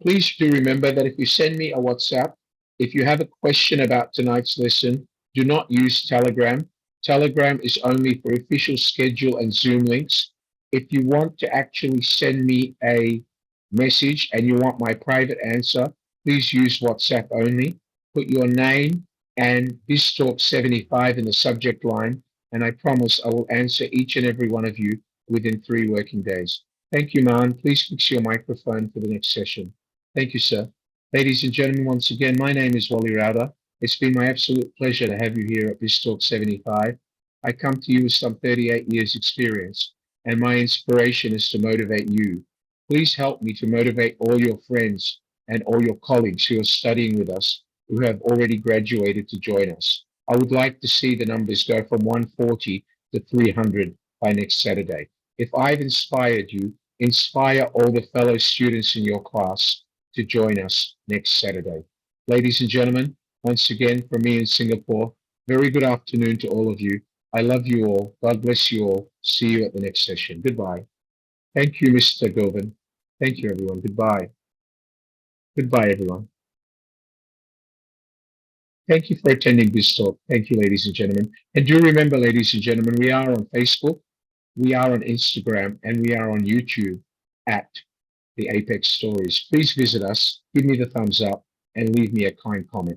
Please do remember that if you send me a WhatsApp, if you have a question about tonight's lesson, do not use Telegram. Telegram is only for official schedule and Zoom links. If you want to actually send me a message and you want my private answer, please use WhatsApp only. Put your name and BizTalk 75 in the subject line, and I promise I will answer each and every one of you within 3 working days. Thank you, Man. Please fix your microphone for the next session. Thank you, sir. Ladies and gentlemen, once again, my name is Wally Rauda. It's been my absolute pleasure to have you here at BizTalk 75. I come to you with some 38 years experience, and my inspiration is to motivate you. Please help me to motivate all your friends and all your colleagues who are studying with us, who have already graduated to join us. I would like to see the numbers go from 140 to 300 by next Saturday. If I've inspired you, inspire all the fellow students in your class to join us next Saturday. Ladies and gentlemen, once again from me in Singapore, very good afternoon to all of you. I love you all. God bless you all. See you at the next session. Goodbye. Thank you, Mr. Govind. Thank you, everyone. Goodbye. Goodbye, everyone. Thank you for attending this talk. Thank you, ladies and gentlemen. And do remember, ladies and gentlemen, we are on Facebook, we are on Instagram, and we are on YouTube at the Apex Stories. Please visit us, give me the thumbs up, and leave me a kind comment.